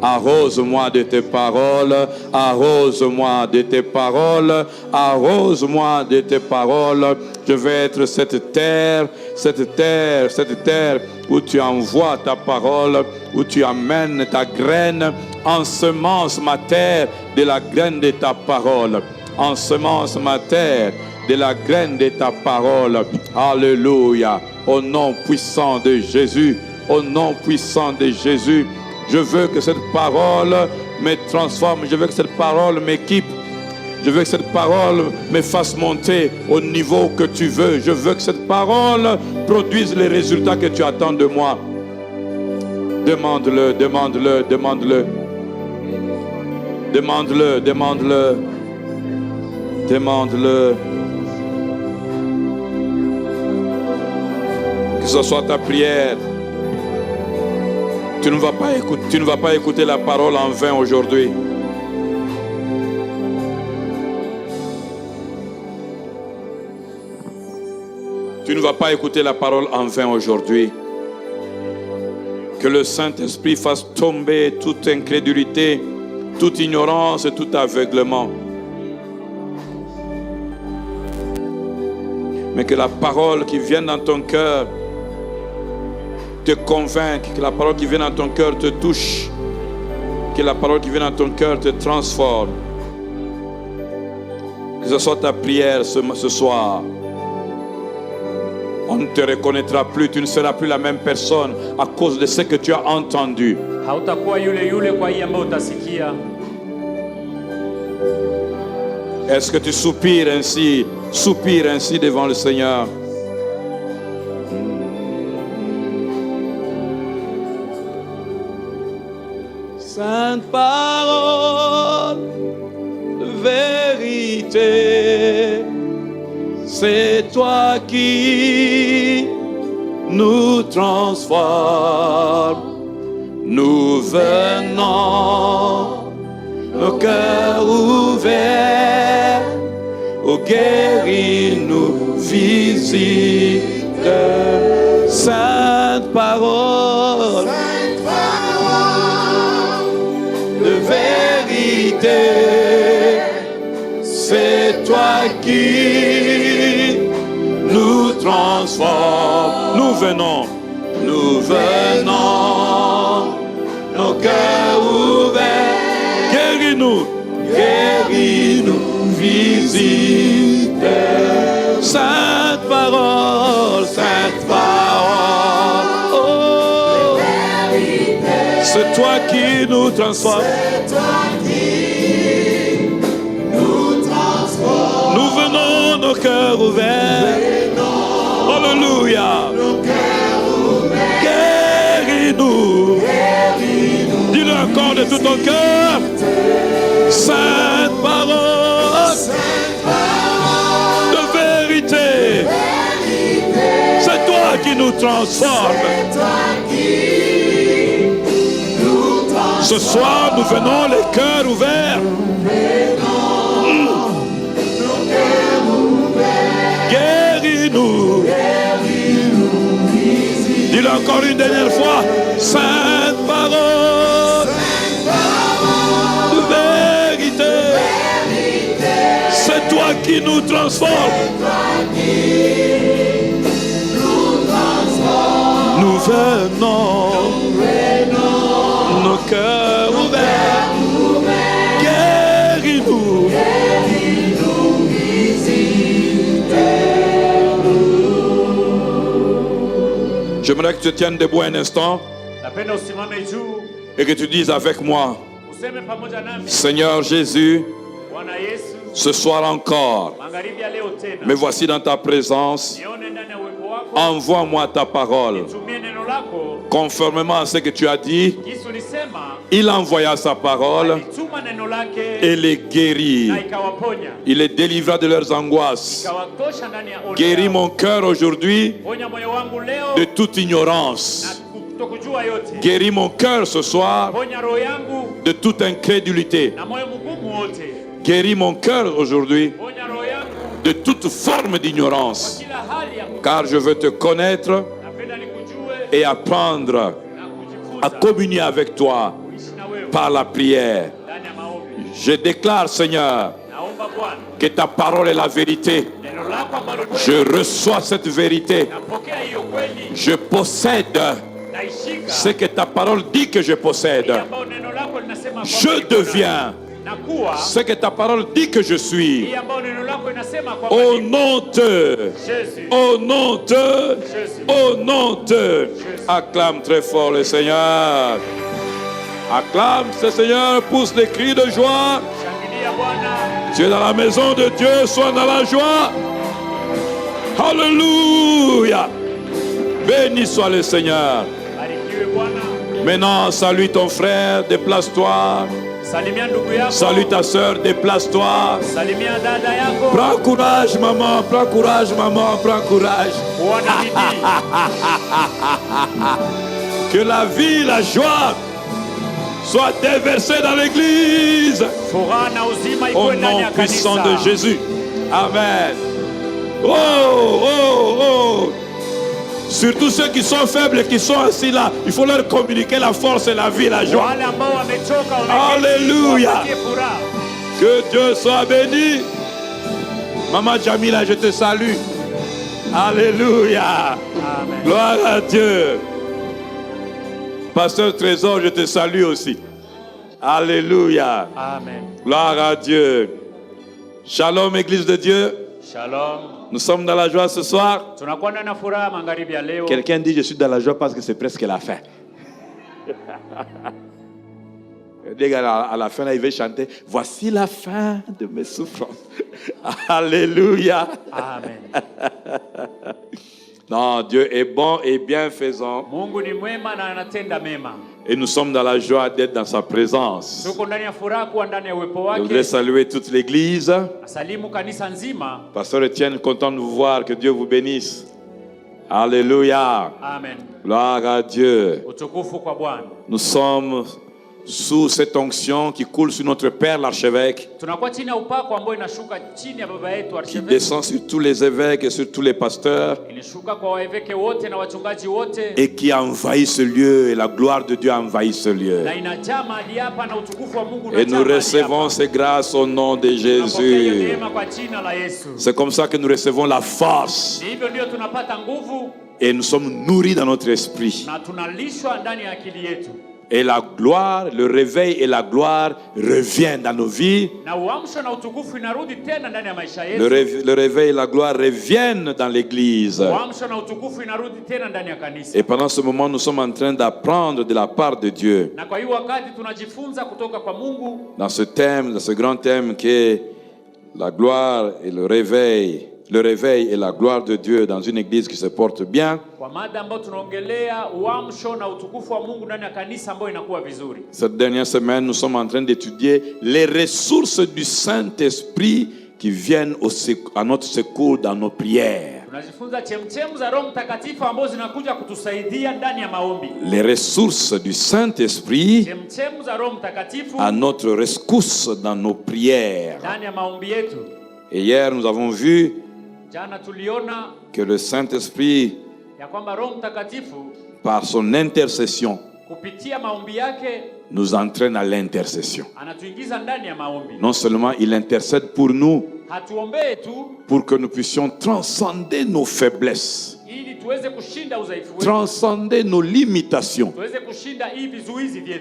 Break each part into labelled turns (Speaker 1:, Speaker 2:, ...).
Speaker 1: Arrose-moi de tes paroles, arrose-moi de tes paroles, arrose-moi de tes paroles. Je veux être cette terre où tu envoies ta parole, où tu amènes ta graine. Ensemence ma terre de la graine de ta parole. Ensemence ma terre de la graine de ta parole. Alléluia. Au nom puissant de Jésus, au nom puissant de Jésus, je veux que cette parole me transforme. Je veux que cette parole m'équipe. Je veux que cette parole me fasse monter au niveau que tu veux. Je veux que cette parole produise les résultats que tu attends de moi. Demande-le, demande-le, demande-le. Demande-le, demande-le. Demande-le. Que ce soit ta prière. Tu ne vas pas écouter la parole en vain aujourd'hui. Tu ne vas pas écouter la parole en vain aujourd'hui. Que le Saint-Esprit fasse tomber toute incrédulité, toute ignorance et tout aveuglement. Mais que la parole qui vient dans ton cœur te convainque, que la parole qui vient dans ton cœur te touche, que la parole qui vient dans ton cœur te transforme. Que ce soit ta prière ce soir. On ne te reconnaîtra plus, tu ne seras plus la même personne à cause de ce que tu as entendu. Est-ce que tu soupires ainsi devant le Seigneur? Sainte parole, vérité, c'est toi qui nous transforme. Nous venons, nos cœurs ouverts, ô guéris-nous, visite. Sainte parole, de vérité, c'est toi qui nous transforme. Nous venons, nos cœurs ouverts. Guéris-nous, visite. Sainte parole, oh, c'est toi qui nous transforme. Nous venons, nos cœurs ouverts. Alléluia. Guéris-nous. Dis-le encore de tout ton cœur. Sainte parole de vérité. C'est toi qui nous transforme. Ce soir, nous venons les cœurs ouverts. Guéris-nous. Dis-le encore une dernière fois. Sainte parole de vérité. C'est toi qui nous transforme. Nous venons, nos cœurs ouverts. Guéris-nous. J'aimerais que tu te tiennes debout un instant et que tu dises avec moi, Seigneur Jésus, ce soir encore, me voici dans ta présence. Envoie-moi ta parole. Conformément à ce que tu as dit, il envoya sa parole et les guérit. Il les délivra de leurs angoisses. Guéris mon cœur aujourd'hui de toute ignorance. Guéris mon cœur ce soir de toute incrédulité. Guéris mon cœur aujourd'hui de toute forme d'ignorance. Car je veux te connaître et apprendre à communier avec toi par la prière. Je déclare, Seigneur, que ta parole est la vérité. Je reçois cette vérité. Je possède ce que ta parole dit que je possède. Je deviens ce que ta parole dit que je suis. Au nom de, au nom de, au nom de. Acclame très fort le Seigneur. Acclame ce Seigneur, pousse des cris de joie. Tu es dans la maison de Dieu, sois dans la joie. Alléluia. Béni soit le Seigneur. Maintenant, salue ton frère, déplace-toi. Salue ta soeur, déplace-toi. Prends courage, maman, prends courage, maman, prends courage. Que la vie, la joie soit déversée dans l'église. Au nom puissant de Jésus. Amen. Oh, oh, oh. Surtout ceux qui sont faibles et qui sont assis là, il faut leur communiquer la force et la vie, la joie. Alléluia. Que Dieu soit béni. Maman Jamila, je te salue. Alléluia. Amen. Gloire à Dieu. Pasteur Trésor, je te salue aussi. Alléluia. Amen. Gloire à Dieu. Shalom, Église de Dieu. Shalom. Nous sommes dans la joie ce soir. Quelqu'un dit je suis dans la joie parce que c'est presque la fin. À la fin, là, il veut chanter. Voici la fin de mes souffrances. Alléluia. Amen. Non, Dieu est bon et bienfaisant. Et nous sommes dans la joie d'être dans sa présence. Je voudrais saluer toute l'église. Pasteur Etienne, content de vous voir. Que Dieu vous bénisse. Alléluia. Amen. Gloire à Dieu. Nous sommes sous cette onction qui coule sur notre Père l'archevêque, qui descend sur tous les évêques et sur tous les pasteurs, et qui a envahi ce lieu, et la gloire de Dieu a envahi ce lieu. Et nous recevons ces grâces au nom de Jésus. C'est comme ça que nous recevons la force, et nous sommes nourris dans notre esprit. Et la gloire, le réveil et la gloire reviennent dans nos vies. Le réveil et la gloire reviennent dans l'église. Et pendant ce moment, nous sommes en train d'apprendre de la part de Dieu. Dans ce thème, dans ce grand thème qui est la gloire et le réveil. Le réveil et la gloire de Dieu dans une église qui se porte bien. Cette dernière semaine, nous sommes en train d'étudier les ressources du Saint-Esprit qui viennent à notre secours dans nos prières. Les ressources du Saint-Esprit à notre rescousse dans nos prières. Et hier, nous avons vu que le Saint-Esprit, par son intercession, nous entraîne à l'intercession. Non seulement il intercède pour nous, pour que nous puissions transcender nos faiblesses, transcender nos limitations,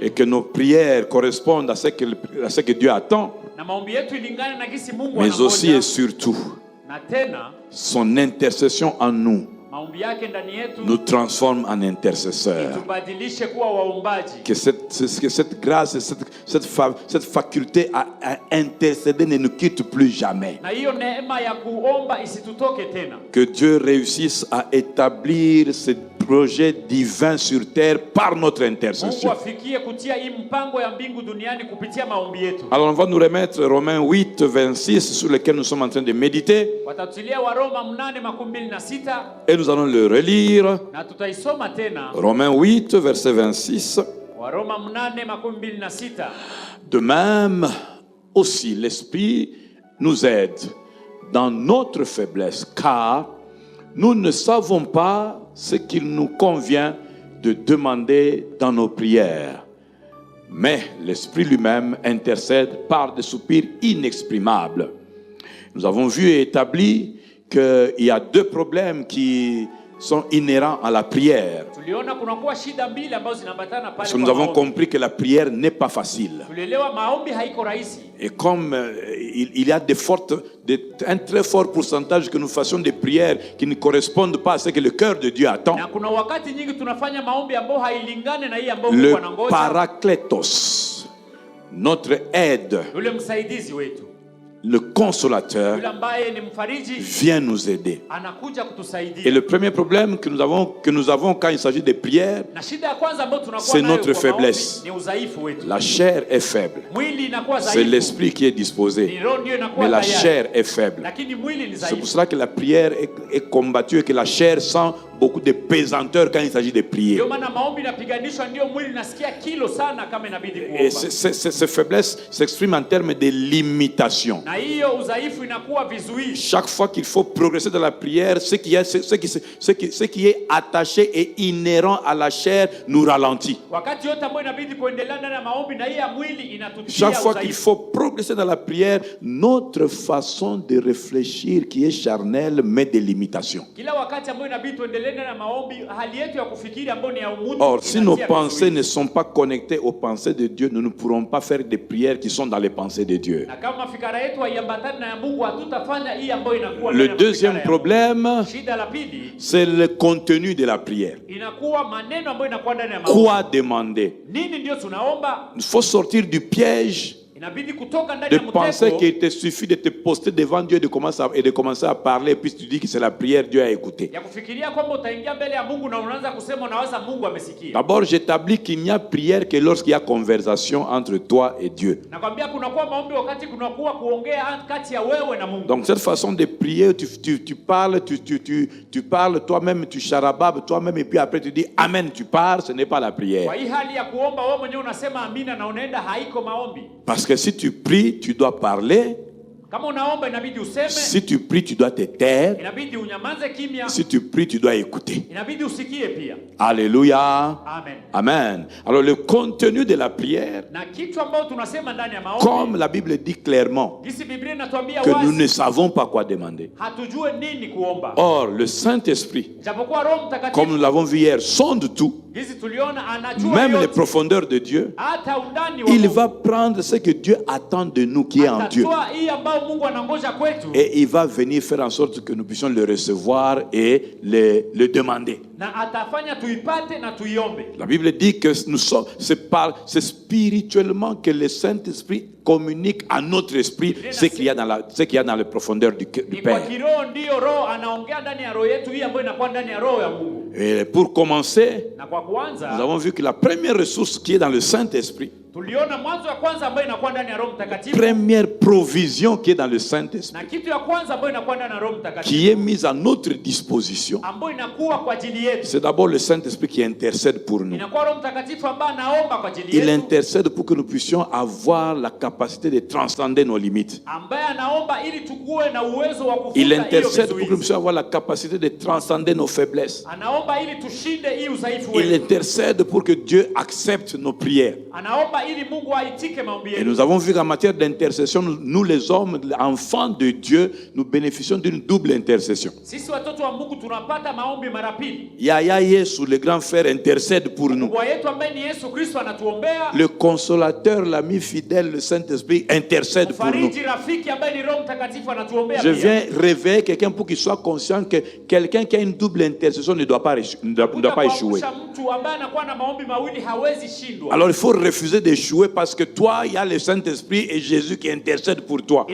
Speaker 1: et que nos prières correspondent à ce que Dieu attend, mais aussi et surtout son intercession en nous nous transforme en intercesseurs. Que cette grâce, cette faculté à intercéder ne nous quitte plus jamais. Que Dieu réussisse à établir ce projet divin sur terre par notre intercession. Alors on va nous remettre Romains 8, 26 sur lequel nous sommes en train de méditer. Et nous allons le relire. Romains 8, verset 26. De même aussi l'Esprit nous aide dans notre faiblesse, car nous ne savons pas ce qu'il nous convient de demander dans nos prières. mais l'Esprit lui-même intercède par des soupirs inexprimables. Nous avons vu et établi qu'il y a deux problèmes qui sont inhérents à la prière. Parce que nous avons compris que la prière n'est pas facile. Et comme il y a un très fort pourcentage que nous fassions des prières qui ne correspondent pas à ce que le cœur de Dieu attend, le Parakletos, notre aide, le consolateur, vient nous aider. Et le premier problème que nous avons quand il s'agit de prière, c'est notre faiblesse. La chair est faible. C'est l'esprit qui est disposé, mais la chair est faible. C'est pour cela que la prière est combattue et que la chair sent beaucoup de pesanteur quand il s'agit de prier. Et ces faiblesses s'expriment en termes de limitation. Chaque fois qu'il faut progresser dans la prière, ce qui est attaché et inhérent à la chair nous ralentit. Chaque fois qu'il faut progresser dans la prière, notre façon de réfléchir qui est charnelle met des limitations. Or, si nos pensées ne sont pas connectées aux pensées de Dieu, nous ne pourrons pas faire des prières qui sont dans les pensées de Dieu. Le deuxième problème, c'est le contenu de la prière. Quoi demander? Il faut sortir du piège de penser qu'il te suffit de te poster devant Dieu et de commencer à parler, puis tu dis que c'est la prière, Dieu a écouté. D'abord, j'établis qu'il n'y a prière que lorsqu'il y a conversation entre toi et Dieu. Donc cette façon de prier, tu parles toi-même, tu charababes toi-même et puis après tu dis Amen, tu pars, ce n'est pas la prière. Parce que si tu pries, tu dois parler. Si tu pries, tu dois te taire. Si tu pries, tu dois écouter. Alléluia. Amen. Alors le contenu de la prière, comme la Bible dit clairement, que nous ne savons pas quoi demander. Or, le Saint-Esprit, comme nous l'avons vu hier, sonde tout. Même les profondeurs de Dieu. Il va prendre ce que Dieu attend de nous qui est en Dieu. Et il va venir faire en sorte que nous puissions le recevoir et le demander. La Bible dit que c'est spirituellement que le Saint-Esprit communique à notre esprit ce qu'il y a dans les profondeurs du Père. Et pour commencer, nous avons vu que la première ressource qui est dans le Saint-Esprit, première provision qui est dans le Saint-Esprit, qui est mise à notre disposition, c'est d'abord le Saint-Esprit qui intercède pour nous. Il intercède pour que nous puissions avoir la capacité de transcender nos limites. Il intercède pour que nous puissions avoir la capacité de transcender nos faiblesses. Il intercède pour que Dieu accepte nos prières. Et nous avons vu qu'en matière d'intercession, nous les hommes, enfants de Dieu, nous bénéficions d'une double intercession. Yaya Yesu, le grand frère, intercède pour nous. Le consolateur, l'ami fidèle, le Saint-Esprit, intercède pour nous. Je viens réveiller quelqu'un pour qu'il soit conscient que quelqu'un qui a une double intercession ne doit pas échouer. Alors il faut refuser d'échouer parce que toi, il y a le Saint-Esprit et Jésus qui intercède pour toi.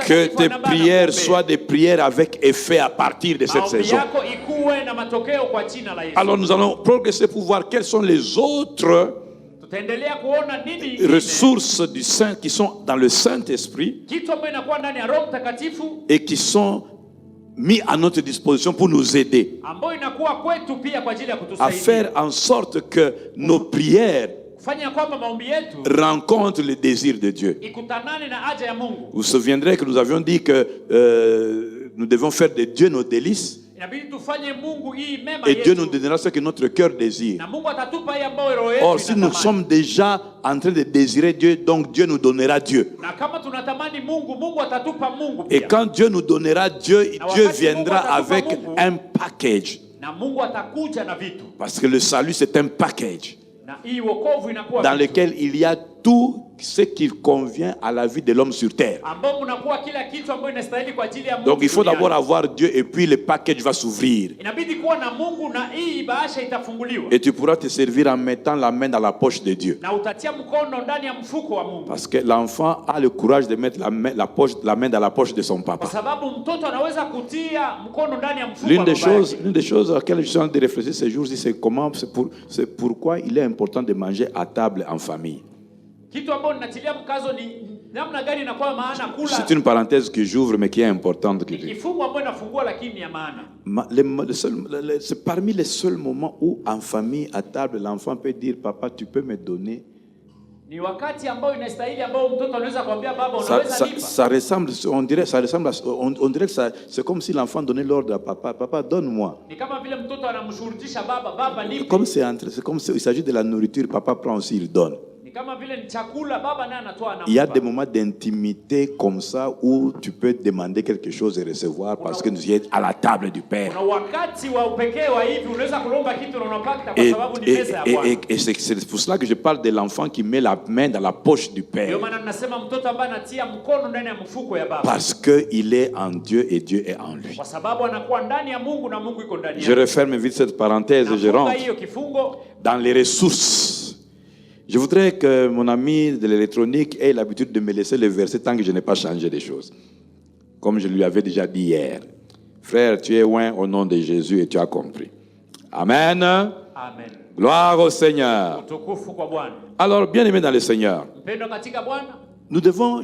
Speaker 1: Que tes prières soient des prières avec effet à partir de cette saison. Alors nous allons progresser pour voir quelles sont les autres ressources du Saint qui sont dans le Saint-Esprit et qui sont mis à notre disposition pour nous aider à faire en sorte que nos prières rencontrent le désir de Dieu. Vous vous souviendrez que nous avions dit que nous devons faire de Dieu nos délices. Et Dieu nous donnera ce que notre cœur désire. Or, si nous sommes déjà en train de désirer Dieu, donc Dieu nous donnera Dieu. Et quand Dieu nous donnera Dieu, Dieu viendra avec un package. Parce que le salut, c'est un package dans lequel il y a tout ce qui convient à la vie de l'homme sur terre. Donc il faut d'abord avoir Dieu et puis le package va s'ouvrir. Et tu pourras te servir en mettant la main dans la poche de Dieu. Parce que l'enfant a le courage de mettre la main dans la poche de son papa. L'une des choses auxquelles je suis en train de réfléchir ces jours-ci, c'est pourquoi il est important de manger à table en famille. C'est une parenthèse que j'ouvre mais qui est importante. C'est parmi les seuls moments où en famille à table l'enfant peut dire papa tu peux me donner. Ça ressemble, on dirait que c'est comme si l'enfant donnait l'ordre à papa, papa donne-moi. Comme il s'agit de la nourriture, papa prend aussi, il donne. Il y a des moments d'intimité comme ça où tu peux demander quelque chose et recevoir parce que nous y sommes à la table du Père. Et c'est pour cela que je parle de l'enfant qui met la main dans la poche du Père. Parce qu'il est en Dieu et Dieu est en lui. Je referme vite cette parenthèse et je rentre dans les ressources. Je voudrais que mon ami de l'électronique ait l'habitude de me laisser le verset tant que je n'ai pas changé des choses. Comme je lui avais déjà dit hier. Frère, tu es loin au nom de Jésus et tu as compris. Amen. Amen. Gloire au Seigneur. Alors, bien aimé dans le Seigneur, nous devons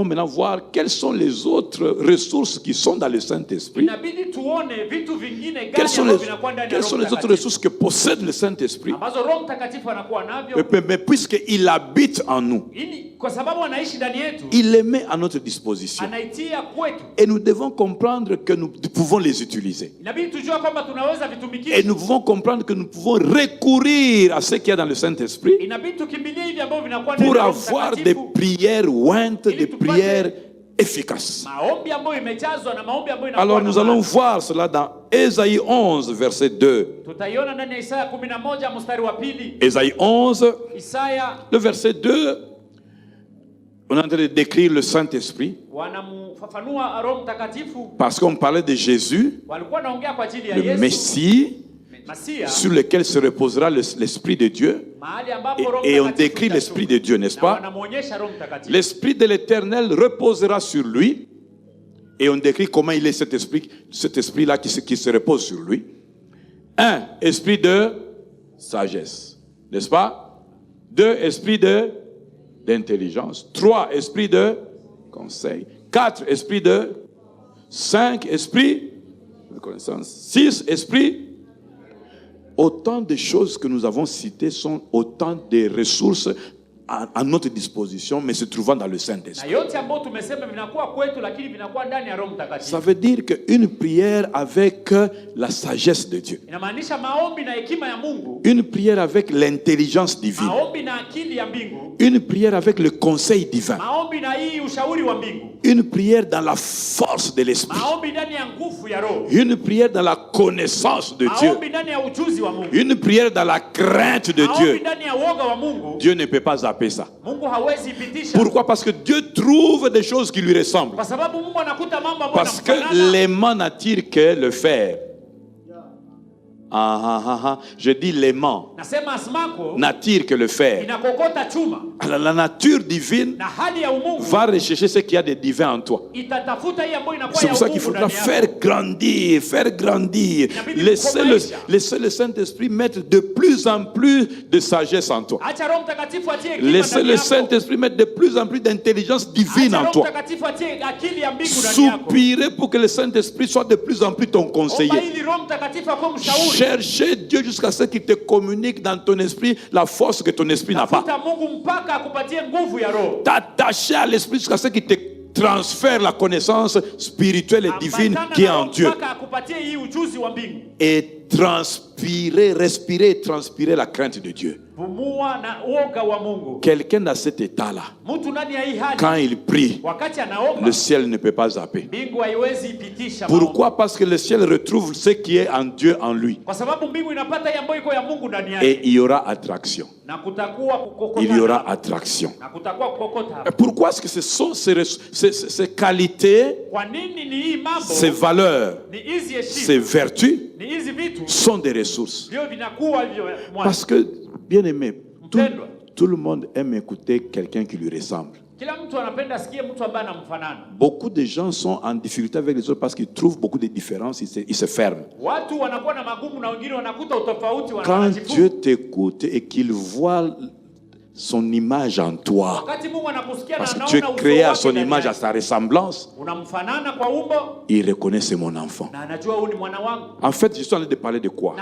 Speaker 1: maintenant voir quelles sont les autres ressources qui sont dans le Saint-Esprit. Quelles sont les autres ressources que possède le Saint-Esprit? Mais puisqu'il habite en nous, il les met à notre disposition. Et nous devons comprendre que nous pouvons les utiliser. Et nous pouvons comprendre que nous pouvons recourir à ce qu'il y a dans le Saint-Esprit pour avoir des prières ointes, des prières efficaces. Alors nous allons voir cela dans Ésaïe 11, verset 2. Ésaïe 11, le verset 2. On est en train de décrire le Saint-Esprit. Parce qu'on parlait de Jésus, le Messie, sur lequel se reposera l'Esprit de Dieu. Et on décrit l'Esprit de Dieu, n'est-ce pas? L'Esprit de l'Éternel reposera sur lui. Et on décrit comment il est cet esprit-là qui se repose sur lui. 1, esprit de sagesse, n'est-ce pas? 2, esprit d'intelligence. 3, esprit de conseil. 4, esprit de... 5, esprit de connaissance. 6, esprit... Autant de choses que nous avons citées sont autant de ressources à notre disposition, mais se trouvant dans le Saint-Esprit. Ça veut dire qu'une prière avec la sagesse de Dieu, une prière avec l'intelligence divine, une prière avec le conseil divin, une prière dans la force de l'Esprit, une prière dans la connaissance de Dieu, une prière dans la crainte de Dieu. Dieu ne peut pas appeler ça. Pourquoi? Parce que Dieu trouve des choses qui lui ressemblent. Parce que l'aimant n'attire que le fer. Je dis l'aimant n'attire que le fer. La nature divine va rechercher ce qu'il y a de divin en toi. C'est pour ça qu'il faudra faire grandir. Laisser le Saint-Esprit mettre de plus en plus de sagesse en toi. Laisser le Saint-Esprit mettre de plus en plus d'intelligence divine en toi. Soupirer pour que le Saint-Esprit soit de plus en plus ton conseiller. Chercher Dieu jusqu'à ce qu'il te communique dans ton esprit la force que ton esprit n'a pas. T'attacher à l'esprit jusqu'à ce qu'il te transfère la connaissance spirituelle et divine qui est en Dieu. Et respirer et transpirer la crainte de Dieu. Quelqu'un dans cet état-là, quand il prie, le ciel ne peut pas zapper. Pourquoi? Parce que le ciel retrouve ce qui est en Dieu en lui. Et il y aura attraction. Il y aura attraction. Pourquoi est-ce que ce sont ces qualités, ces valeurs, ces vertus sont des ressources? Parce que, bien aimé, tout le monde aime écouter quelqu'un qui lui ressemble. Beaucoup de gens sont en difficulté avec les autres parce qu'ils trouvent beaucoup de différences, ils se ferment. Quand Dieu t'écoute et qu'il voit son image en toi, parce que tu es créé à son image, à sa ressemblance, il reconnaît c'est mon enfant. En fait, je suis en train de parler de quoi?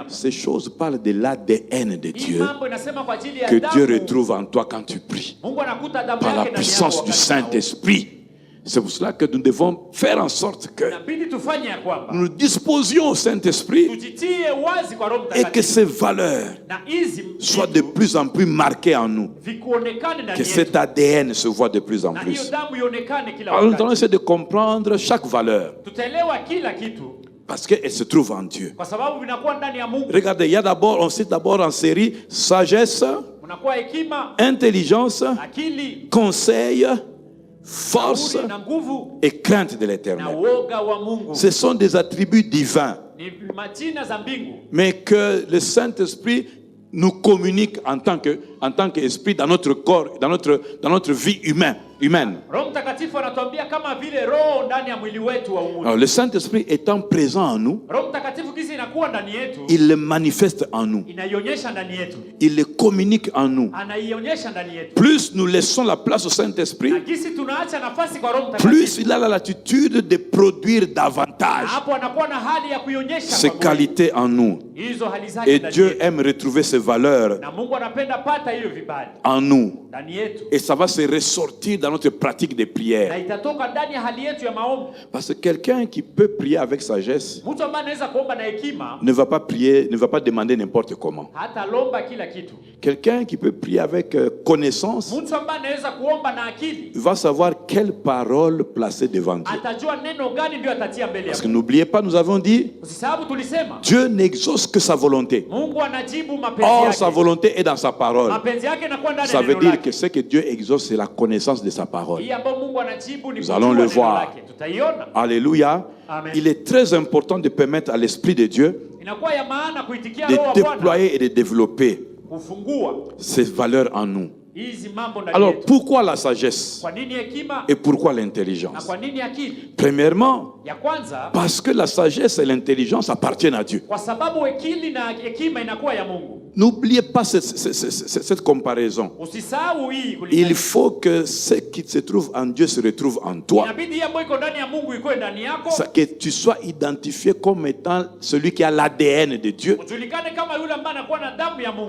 Speaker 1: Ces choses parlent de l'ADN de Dieu que Dieu retrouve en toi quand tu pries, par la puissance du Saint-Esprit. C'est pour cela que nous devons faire en sorte que nous nous disposions au Saint-Esprit et que ces valeurs soient de plus en plus marquées en nous. Que cet ADN se voit de plus en plus. Alors nous allons essayer de comprendre chaque valeur. Parce qu'elle se trouve en Dieu. Regardez, il y a d'abord, on cite d'abord en série sagesse, intelligence, conseil, force et crainte de l'Éternel. Ce sont des attributs divins, mais que le Saint-Esprit nous communique en tant qu'esprit dans notre corps, dans notre vie humaine. Alors, le Saint-Esprit étant présent en nous, il le manifeste en nous. Il le communique en nous. Plus nous laissons la place au Saint-Esprit, plus il a la latitude de produire davantage ses qualités en nous. Et Dieu aime retrouver ses valeurs en nous. Et ça va se ressortir dans notre pratique de prière. Parce que quelqu'un qui peut prier avec sagesse ne va pas prier, ne va pas demander n'importe comment. Quelqu'un qui peut prier avec connaissance va savoir quelle parole placer devant Dieu. Parce que n'oubliez pas, nous avons dit, Dieu n'exauce que sa volonté. Or, sa volonté est dans sa parole. Ça veut dire que ce que Dieu exauce, c'est la connaissance de sa parole. Nous allons le voir. Alléluia. Amen. Il est très important de permettre à l'Esprit de Dieu de déployer et de développer ces valeurs en nous. Alors, pourquoi la sagesse et pourquoi l'intelligence? Premièrement, parce que la sagesse et l'intelligence appartiennent à Dieu. N'oubliez pas cette comparaison. Il faut que ce qui se trouve en Dieu se retrouve en toi. Que tu sois identifié comme étant celui qui a l'ADN de Dieu.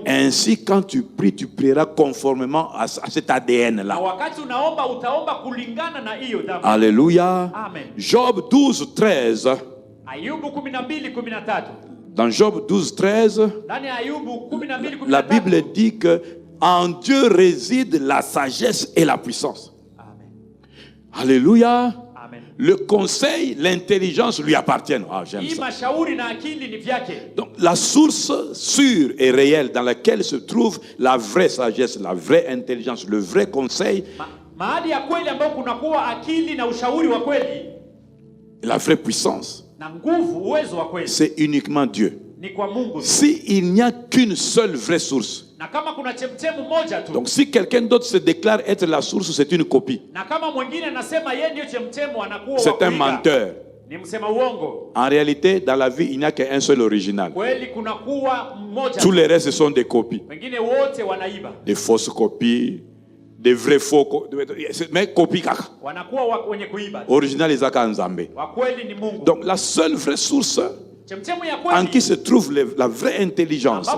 Speaker 1: Ainsi, quand tu pries, tu prieras conformément à cet ADN-là. Alléluia. Amen. Job 12, 13. Dans Job 12, 13, la Bible dit que en Dieu réside la sagesse et la puissance. Amen. Alléluia. Amen. Le conseil, l'intelligence lui appartiennent. Ah, j'aime ça. Donc, la source sûre et réelle dans laquelle se trouve la vraie sagesse, la vraie intelligence, le vrai conseil, la vraie puissance, c'est uniquement Dieu. S'il n'y a qu'une seule vraie source, donc si quelqu'un d'autre se déclare être la source, c'est une copie. C'est un menteur. En réalité, dans la vie, il n'y a qu'un seul original. Tous les restes sont des copies. Des fausses copies, des vrais faux copies. Mais copies kaka. Original is Nzambe. Donc la seule vraie source, en qui se trouve la vraie intelligence,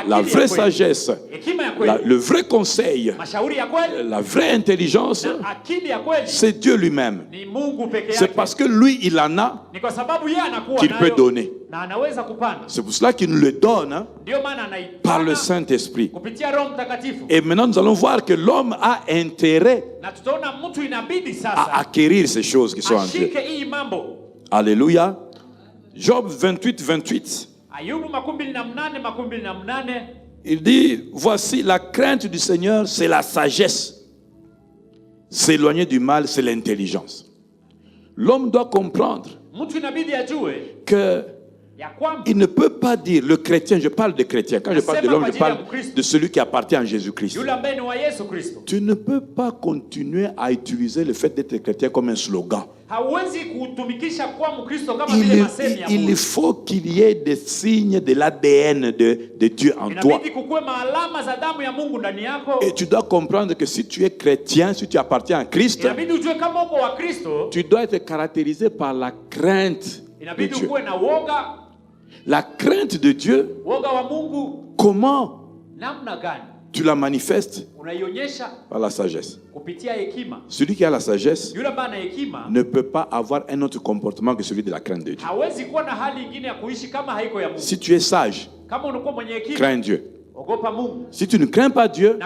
Speaker 1: la vraie sagesse, le vrai conseil, la vraie intelligence, c'est Dieu lui-même. C'est parce que lui, il en a qu'il peut donner. C'est pour cela qu'il nous le donne par le Saint-Esprit. Et maintenant, nous allons voir que l'homme a intérêt à acquérir ces choses qui sont en Dieu. Alléluia. Job 28, 28. Il dit, voici la crainte du Seigneur, c'est la sagesse. S'éloigner du mal, c'est l'intelligence. L'homme doit comprendre que il ne peut pas dire, le chrétien, je parle de chrétien, quand je parle de l'homme, je parle de celui qui appartient à Jésus-Christ. Tu ne peux pas continuer à utiliser le fait d'être chrétien comme un slogan. Il faut qu'il y ait des signes de l'ADN de Dieu en toi. Et tu dois comprendre que si tu es chrétien, si tu appartiens à Christ, tu dois être caractérisé par la crainte de Dieu. La crainte de Dieu, comment tu la manifestes? Par la sagesse. Celui qui a la sagesse ne peut pas avoir un autre comportement que celui de la crainte de Dieu. Si tu es sage, crains Dieu. Si tu ne crains pas Dieu,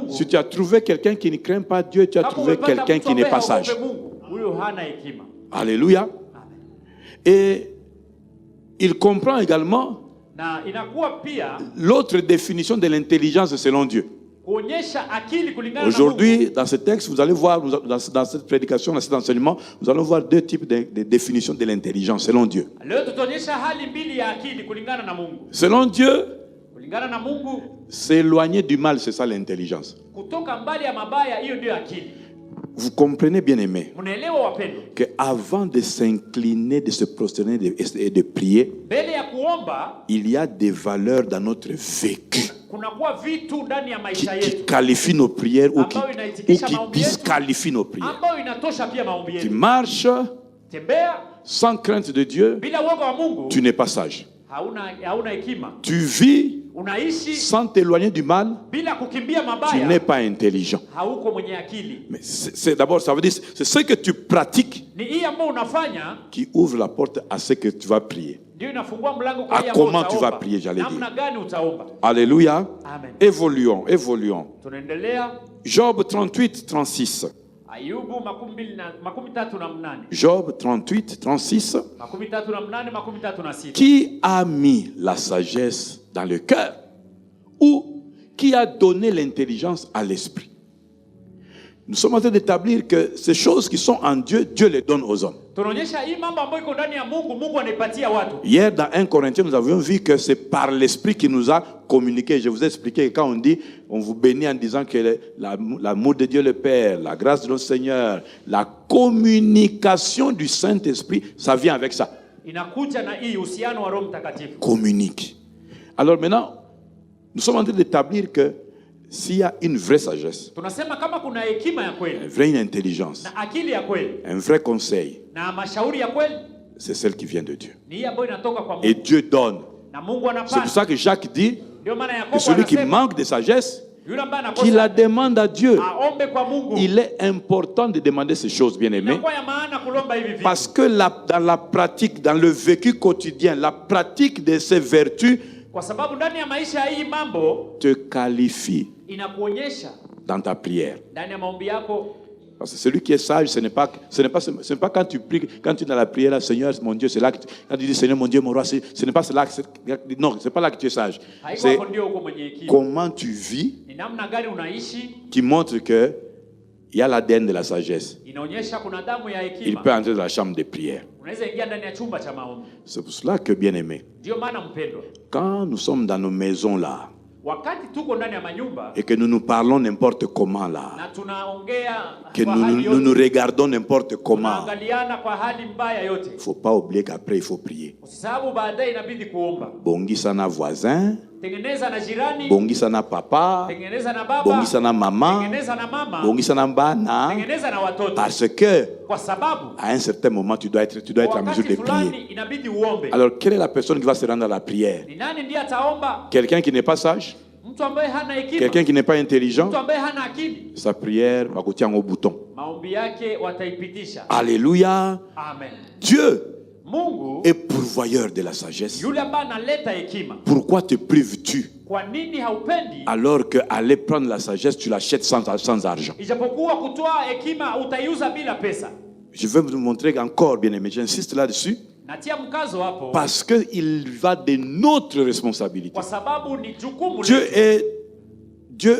Speaker 1: si tu as trouvé quelqu'un qui ne craint pas Dieu, tu as trouvé quelqu'un qui n'est pas sage. Alléluia. Et il comprend également l'autre définition de l'intelligence selon Dieu. Aujourd'hui, dans ce texte, vous allez voir, dans cette prédication, dans cet enseignement, nous allons voir deux types de définitions de l'intelligence selon Dieu. Selon Dieu, s'éloigner du mal, c'est ça l'intelligence. Vous comprenez, bien aimé, qu'avant de s'incliner, de se prosterner et de prier, il y a des valeurs dans notre vécu qui qualifient nos prières ou qui disqualifient nos prières. Tu marches sans crainte de Dieu, tu n'es pas sage. Tu vis sans t'éloigner du mal, tu n'es pas intelligent. Mais c'est d'abord, ça veut dire, c'est ce que tu pratiques qui ouvre la porte à ce que tu vas prier. À comment tu vas prier, j'allais dire. Alléluia. Évoluons. Job 38, 36. Job 38, 36. Qui a mis la sagesse dans le cœur ou qui a donné l'intelligence à l'esprit? Nous sommes en train d'établir que ces choses qui sont en Dieu, Dieu les donne aux hommes. Hier, dans 1 Corinthiens, nous avions vu que c'est par l'esprit qui nous a communiqué. Je vous ai expliqué que quand on dit, on vous bénit en disant que l'amour de Dieu le Père, la grâce de notre Seigneur, la communication du Saint-Esprit, ça vient avec ça. Communique. Alors maintenant, nous sommes en train d'établir que s'il y a une vraie sagesse, une vraie intelligence, un vrai conseil, c'est celle qui vient de Dieu. Et Dieu donne. C'est pour ça que Jacques dit que celui qui manque de sagesse, qu'il la demande à Dieu. Il est important de demander ces choses, bien aimés, parce que dans la pratique, dans le vécu quotidien, la pratique de ces vertus te qualifie dans ta prière. Parce que celui qui est sage, ce n'est pas quand tu pries, quand tu es dans la prière, Seigneur, mon Dieu, c'est là que quand tu dis Seigneur, mon Dieu, mon roi, ce n'est pas là que, non, c'est pas là que tu es sage. C'est comment tu vis qui montre que il y a l'ADN de la sagesse. Il peut entrer dans la chambre de prière. C'est pour cela que, bien aimé, quand nous sommes dans nos maisons là, et que nous nous parlons n'importe comment là, que nous nous regardons n'importe comment, il ne faut pas oublier qu'après il faut prier. Bongi sana voisin,
Speaker 2: tengeneza na jirani,
Speaker 1: bongisa na papa,
Speaker 2: tengeneza na baba,
Speaker 1: bongisa na mama,
Speaker 2: tengeneza na mama,
Speaker 1: bongisa na bana,
Speaker 2: tengeneza na watoto.
Speaker 1: parce que
Speaker 2: Kwa sababu
Speaker 1: à un certain moment tu dois être en mesure de prier.
Speaker 2: Inabidi uombe.
Speaker 1: Alors quelle est la personne qui va se rendre à la prière?
Speaker 2: Ni nani ndiye ataomba?
Speaker 1: Quelqu'un qui n'est pas sage?
Speaker 2: Mtu ambaye hana hekima.
Speaker 1: Quelqu'un qui n'est pas intelligent?
Speaker 2: Mtu ambaye hana akili.
Speaker 1: Sa prière va kutia au bouton.
Speaker 2: Maombi yake wataipitisha.
Speaker 1: Alléluia.
Speaker 2: Amen.
Speaker 1: Dieu
Speaker 2: Mungu
Speaker 1: est pourvoyeur de la sagesse.
Speaker 2: Yule ambaye analeta hekima.
Speaker 1: Pourquoi te prives-tu?
Speaker 2: Kwa nini haupendi?
Speaker 1: Alors que aller prendre la sagesse, tu l'achètes sans argent.
Speaker 2: Ijapokuwa kutoa hekima utaiuza bila pesa.
Speaker 1: Je vais vous montrer encore, bien aimé, j'insiste là-dessus.
Speaker 2: Natia mkazo hapo.
Speaker 1: Parce qu'il va de notre responsabilité.
Speaker 2: Kwa sababu ni jukumu
Speaker 1: Dieu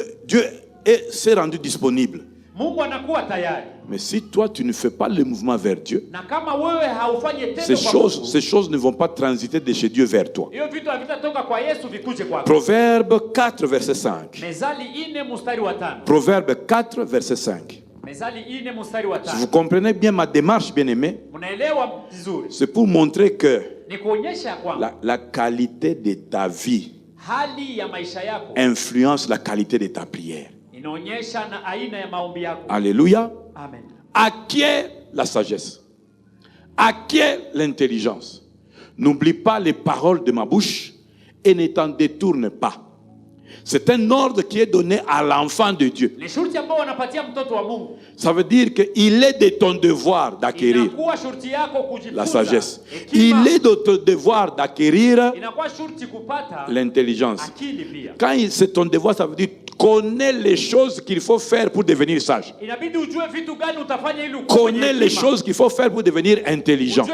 Speaker 1: s'est rendu disponible.
Speaker 2: Mungu anakuwa tayari.
Speaker 1: Mais si toi tu ne fais pas le mouvement vers Dieu,
Speaker 2: na kama wewe haufanye tendo
Speaker 1: ces choses ne vont pas transiter de chez Dieu vers toi.
Speaker 2: Hiyo vitu havitatoka kwa Yesu vikuje kwako.
Speaker 1: Proverbe 4 verset 5.
Speaker 2: Mezali 4 mstari wa 5.
Speaker 1: Proverbe 4 verset 5.
Speaker 2: Mezali 4 mstari wa 5.
Speaker 1: Si vous comprenez bien ma démarche, bien aimé,
Speaker 2: Munaelewa vizuri.
Speaker 1: c'est pour montrer que
Speaker 2: ni kuonyesha kwamba
Speaker 1: la qualité de ta vie
Speaker 2: hali ya maisha yako
Speaker 1: influence la qualité de ta prière.
Speaker 2: Inaonyesha na aina ya maombi yako.
Speaker 1: Alléluia.
Speaker 2: Amen.
Speaker 1: Acquiert la sagesse. Acquiert l'intelligence. N'oublie pas les paroles de ma bouche et ne t'en détourne pas. C'est un ordre qui est donné à l'enfant de Dieu. Ça veut dire qu'il est de ton devoir d'acquérir la sagesse. Il est de ton devoir d'acquérir l'intelligence. Quand c'est ton devoir, ça veut dire connais les choses qu'il faut faire pour devenir sage. Connais les choses qu'il faut faire pour devenir intelligent.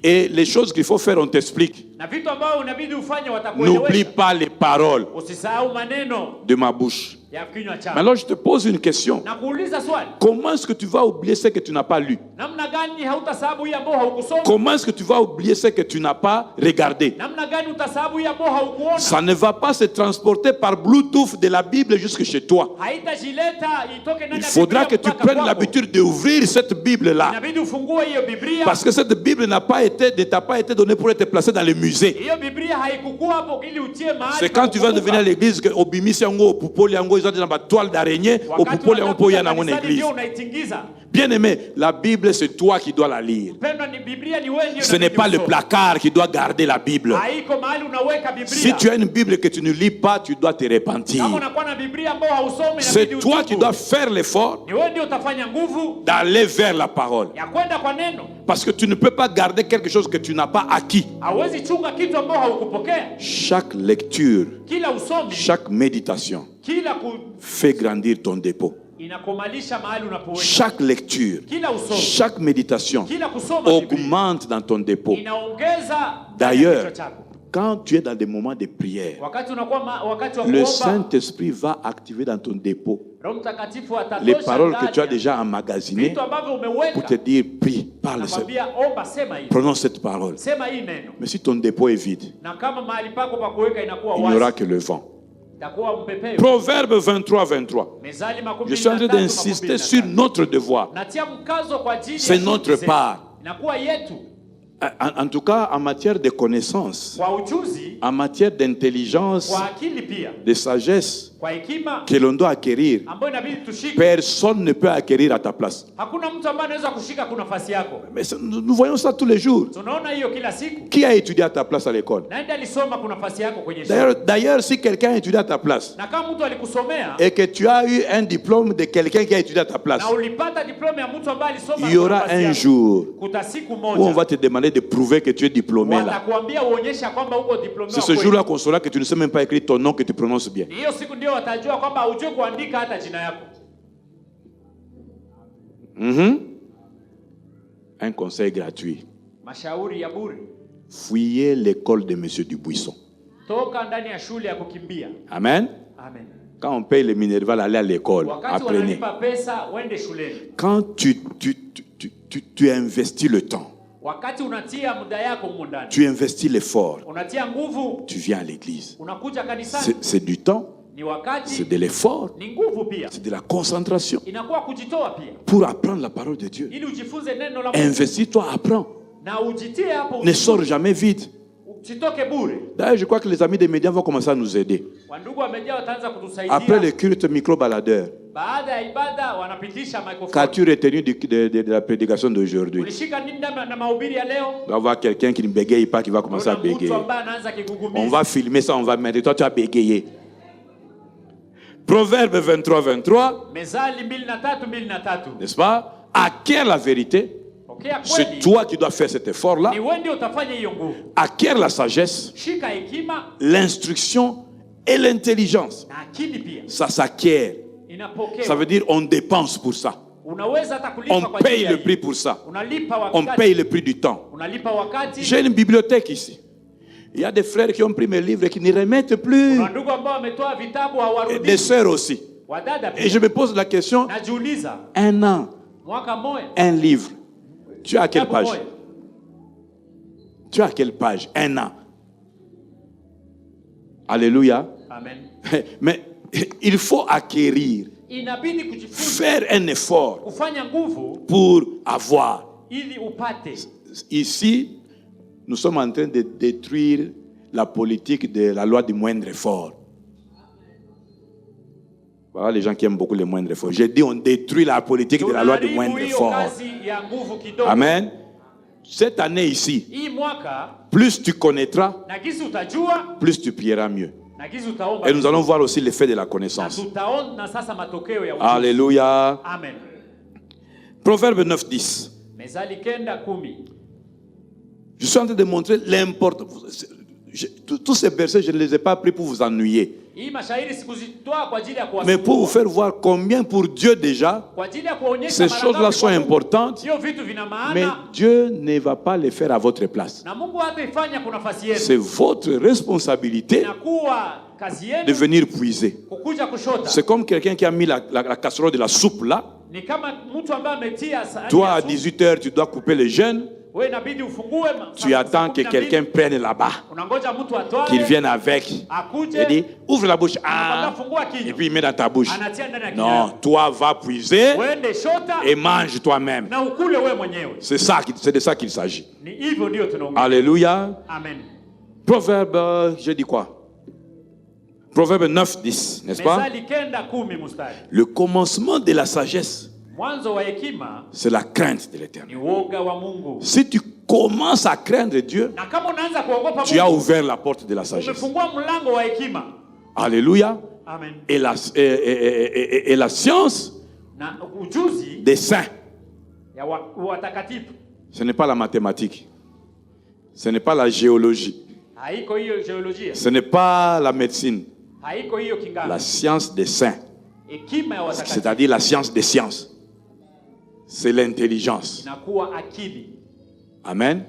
Speaker 1: Et les choses qu'il faut faire, on t'explique. N'oublie pas les paroles de ma bouche. Mais alors je te pose une question. Comment est-ce que tu vas oublier ce que tu n'as pas lu? Comment est-ce que tu vas oublier ce que tu n'as pas regardé? Ça ne va pas se transporter par Bluetooth de la Bible jusque chez toi. Il faudra que tu prennes l'habitude d'ouvrir cette Bible-là. Parce que cette Bible ne t'a pas été donnée pour être placée dans les musées. C'est quand tu vas devenir à l'église que ils ont dans la toile d'araignée au poupole en poya dans mon église. Bien aimé, la Bible c'est toi qui dois la lire. Ce n'est pas le placard qui doit garder la Bible. Si tu as une Bible que tu ne lis pas, tu dois te repentir. C'est toi qui dois faire l'effort d'aller vers la parole. Parce que tu ne peux pas garder quelque chose que tu n'as pas acquis. Chaque lecture, chaque méditation fait grandir ton dépôt. Chaque lecture, chaque méditation augmente dans ton dépôt. D'ailleurs, quand tu es dans des moments de prière, le Saint-Esprit va activer dans ton dépôt les paroles que tu as déjà emmagasinées pour te dire, prie, parle, prononce cette parole. Mais si ton dépôt est vide, il n'y aura que le vent. Proverbe 23, 23. Je suis en train d'insister sur notre devoir. C'est notre part. En tout cas, en matière de connaissance, en matière d'intelligence, de sagesse que l'on doit acquérir, personne ne peut acquérir à ta place. Mais nous voyons ça tous les jours. Qui a étudié à ta place à l'école? D'ailleurs, si quelqu'un a étudié à ta place et que tu as eu un diplôme de quelqu'un qui a étudié à ta place, il y aura un jour où on va te demander de prouver que tu es diplômé là. C'est ce jour-là qu'on saura que tu ne sais même pas écrire ton nom, que tu prononces bien. Un conseil gratuit. Fouillez l'école de Monsieur Dubuisson. Amen. Quand on paye le Minerval, allez à l'école. Apprenez. Quand tu investis le temps, tu investis l'effort, tu viens à l'église. C'est du temps, c'est de l'effort, c'est de la concentration pour apprendre la parole de Dieu. Investis-toi, apprends. Ne sors jamais vide. D'ailleurs, je crois que les amis des médias vont commencer à nous aider. Après le culte micro-baladeur, qu'as-tu retenu de la prédication d'aujourd'hui? On va voir quelqu'un qui ne bégaye pas, qui va commencer à bégayer. On va filmer ça, on va mettre. Toi, tu as bégayé. Proverbe 23, 23. N'est-ce pas? Acquiert la vérité. C'est toi qui dois faire cet effort-là. Acquiert la sagesse, l'instruction et l'intelligence. Ça s'acquiert. Ça veut dire on dépense pour ça. On paye le prix pour ça. On paye le prix du temps. J'ai une bibliothèque ici. Il y a des frères qui ont pris mes livres et qui ne remettent plus. Et des sœurs aussi. Et je me pose la question, un an, un livre. Tu as à quelle page? Tu as à quelle page? Un an. Alléluia. Amen. Mais il faut acquérir, faire un effort pour avoir. Ici, nous sommes en train de détruire la politique de la loi du moindre effort. Voilà les gens qui aiment beaucoup les moindres efforts. J'ai dit on détruit la politique de la loi du moindre effort. Amen. Cette année ici, plus tu connaîtras, plus tu prieras mieux. Et nous allons voir aussi l'effet de la connaissance. Alléluia. Amen. Proverbe 9, 10. Je suis en train de montrer l'importance. Tous ces versets, je ne les ai pas pris pour vous ennuyer. Mais pour vous faire voir combien pour Dieu déjà, ces choses-là sont importantes, mais Dieu ne va pas les faire à votre place. C'est votre responsabilité de venir puiser. C'est comme quelqu'un qui a mis la casserole de la soupe là. Toi, à 18h, tu dois couper les jeûnes. Tu attends que quelqu'un prenne là-bas, qu'il vienne avec et dit ouvre la bouche, et puis il met dans ta bouche. Non, toi va puiser et mange toi-même. C'est de ça qu'il s'agit. Alléluia. Amen. Proverbe, j'ai dit quoi? Proverbe 9, 10, n'est-ce pas? Le commencement de la sagesse, c'est la crainte de l'Éternel. Si tu commences à craindre Dieu, tu as ouvert la porte de la sagesse. Alléluia. Amen. Et la science des saints, ce n'est pas la mathématique, ce n'est pas la géologie, ce n'est pas la médecine. La science des saints, c'est-à-dire la science des sciences. C'est l'intelligence. Amen.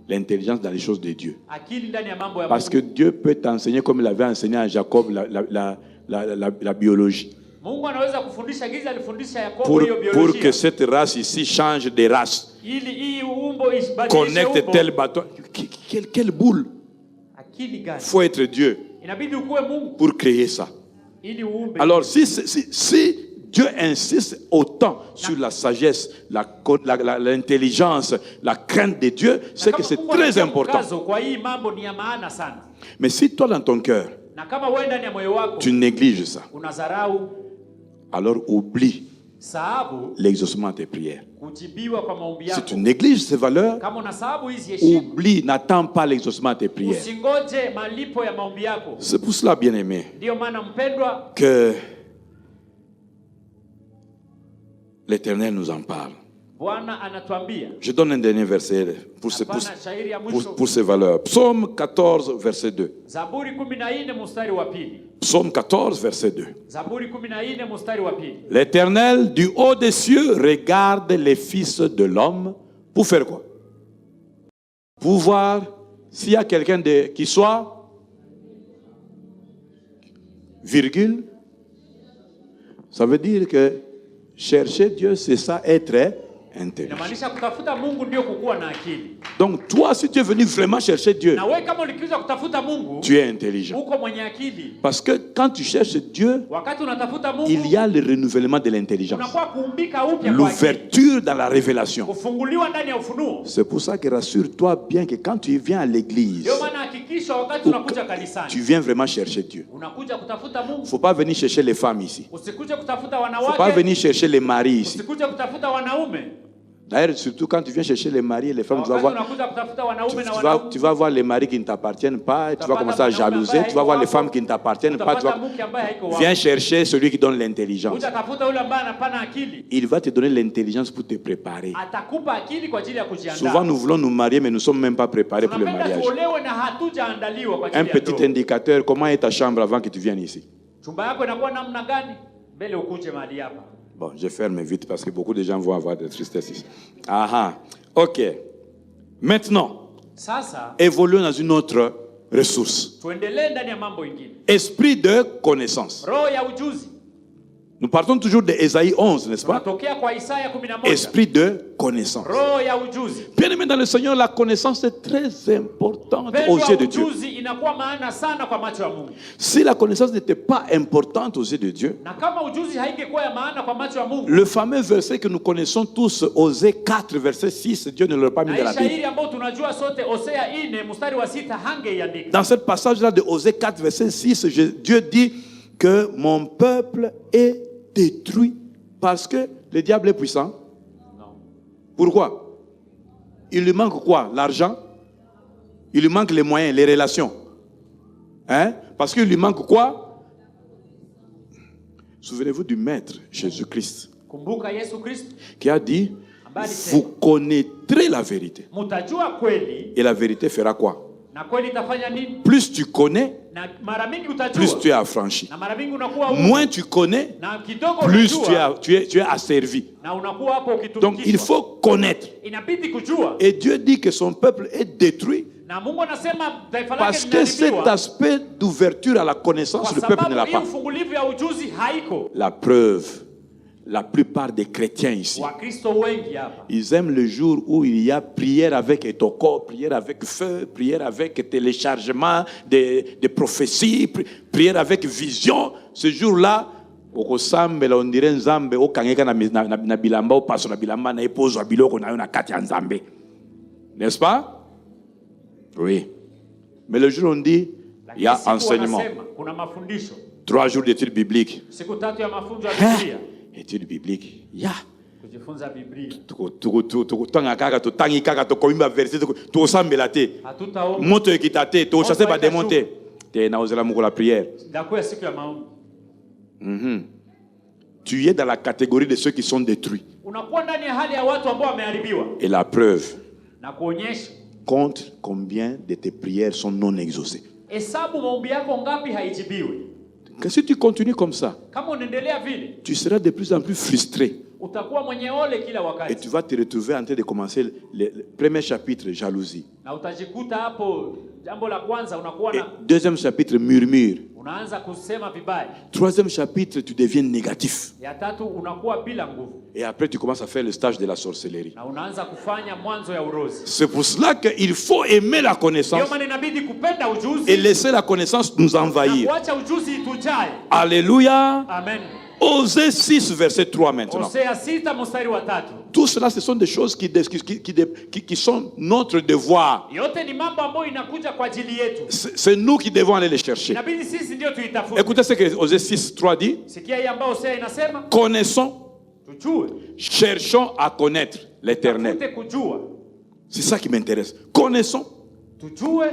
Speaker 1: L'intelligence dans les choses de Dieu. Parce que Dieu peut t'enseigner comme il avait enseigné à Jacob la biologie. Pour que cette race ici change de race. Connecte tel bâton. Quelle boule. Il faut être Dieu pour créer ça. Alors si Dieu insiste autant sur la sagesse, l'intelligence, la crainte de Dieu, c'est que c'est très important. Mais si toi dans ton cœur, tu négliges ça, alors oublie l'exaucement de tes prières. Si tu négliges ces valeurs, oublie, n'attends pas l'exaucement de tes prières. C'est pour cela, bien-aimé, que l'Éternel nous en parle. Je donne un dernier verset pour ces valeurs. Psaume 14, verset 2. Psaume 14, verset 2. L'Éternel du haut des cieux regarde les fils de l'homme pour faire quoi? Pour voir s'il y a quelqu'un qui soit virgule. Ça veut dire que chercher Dieu, c'est ça, être intelligent.
Speaker 2: Inamaanisha kutafuta Mungu ndio kukuwa na akili.
Speaker 1: Donc toi, si tu es venu vraiment chercher Dieu,
Speaker 2: Na wewe kama ulikuja kutafuta Mungu,
Speaker 1: tu es intelligent.
Speaker 2: uko mwenye akili.
Speaker 1: Parce que quand tu cherches Dieu,
Speaker 2: Wakati unatafuta Mungu,
Speaker 1: il y a le renouvellement de l'intelligence,
Speaker 2: unakuwa kuumbika upya kwa akili.
Speaker 1: l'ouverture dans la révélation.
Speaker 2: Kufunguliwa ndani ya ufunuo.
Speaker 1: C'est pour ça que rassure-toi bien que quand tu viens à l'église,
Speaker 2: Ndio maana hakikisha wakati unakuja kanisani,
Speaker 1: tu viens vraiment chercher Dieu.
Speaker 2: unakuja kutafuta Mungu.
Speaker 1: Faut pas venir chercher les femmes ici.
Speaker 2: Usikuje kutafuta
Speaker 1: Faut pas
Speaker 2: wanawake.
Speaker 1: venir chercher les maris ici.
Speaker 2: Usikuje kutafuta wanaume.
Speaker 1: D'ailleurs, surtout quand tu viens chercher les maris et les femmes, tu vas voir les maris qui ne t'appartiennent pas, tu vas commencer à jalouser, tu vas voir les femmes qui ne t'appartiennent pas. Viens chercher celui qui donne l'intelligence. Il va te donner l'intelligence pour te préparer. Souvent, nous voulons nous marier, mais nous ne sommes même pas préparés pour le mariage. Un petit indicateur, comment est ta chambre avant que tu viennes ici? Bon, je ferme vite parce que beaucoup de gens vont avoir des tristesses ici. Ok. Maintenant, évoluons dans une autre ressource. Esprit de connaissance. Nous partons toujours de Ésaïe 11, n'est-ce pas? Esprit de connaissance. Bien aimé dans le Seigneur, la connaissance est très importante aux yeux de Dieu. Si la connaissance n'était pas importante aux yeux de Dieu, le fameux verset que nous connaissons tous, Osée 4, verset 6, Dieu ne l'a pas mis dans la Bible. Dans ce passage-là de Osée 4, verset 6, Dieu dit que mon peuple est détruit parce que le diable est puissant. Non. Pourquoi? Il lui manque quoi? L'argent? Il lui manque les moyens, les relations. Hein? Parce qu'il lui manque quoi? Souvenez-vous du Maître Jésus-Christ qui a dit: vous connaîtrez la vérité. Et la vérité fera quoi? Plus tu connais, plus tu es affranchi. Moins tu connais, plus tu es asservi. Donc il faut connaître. Et Dieu dit que son peuple est détruit parce que cet aspect d'ouverture à la connaissance, le peuple ne l'a pas. La preuve, la plupart des chrétiens ici, ils aiment le jour où il y a prière avec étoko, prière avec feu, prière avec téléchargement des prophéties, prière avec vision. Ce jour-là, on dirait nzambe o kangeka na bilamba o paso na bilamba na epozo biloko na yo na kati ya nzambe. N'est-ce pas? Oui. Mais le jour où on dit il y a enseignement. 3 jours d'études bibliques. Études bibliques. Ya. Moto ekitate, to chasser ba démonter. Te na ozela moko la prière. Tu es dans la catégorie de ceux qui sont détruits. Et la preuve compte combien de tes prières sont non exaucées. Que si tu continues comme ça, tu seras de plus en plus frustré. Et tu vas te retrouver en train de commencer le premier chapitre, jalousie. Et deuxième chapitre, murmure. Troisième chapitre, tu deviens négatif. Et après, tu commences à faire le stage de la sorcellerie. C'est pour cela qu'il faut aimer la connaissance et laisser la connaissance nous envahir. Alléluia.
Speaker 2: Amen.
Speaker 1: Osée 6, verset 3 maintenant. Tout cela, ce sont des choses qui sont notre devoir. C'est nous qui devons aller les chercher. Écoutez ce que Osée 6, 3 dit. Connaissons, cherchons à connaître l'Éternel. C'est ça qui m'intéresse. Connaissons,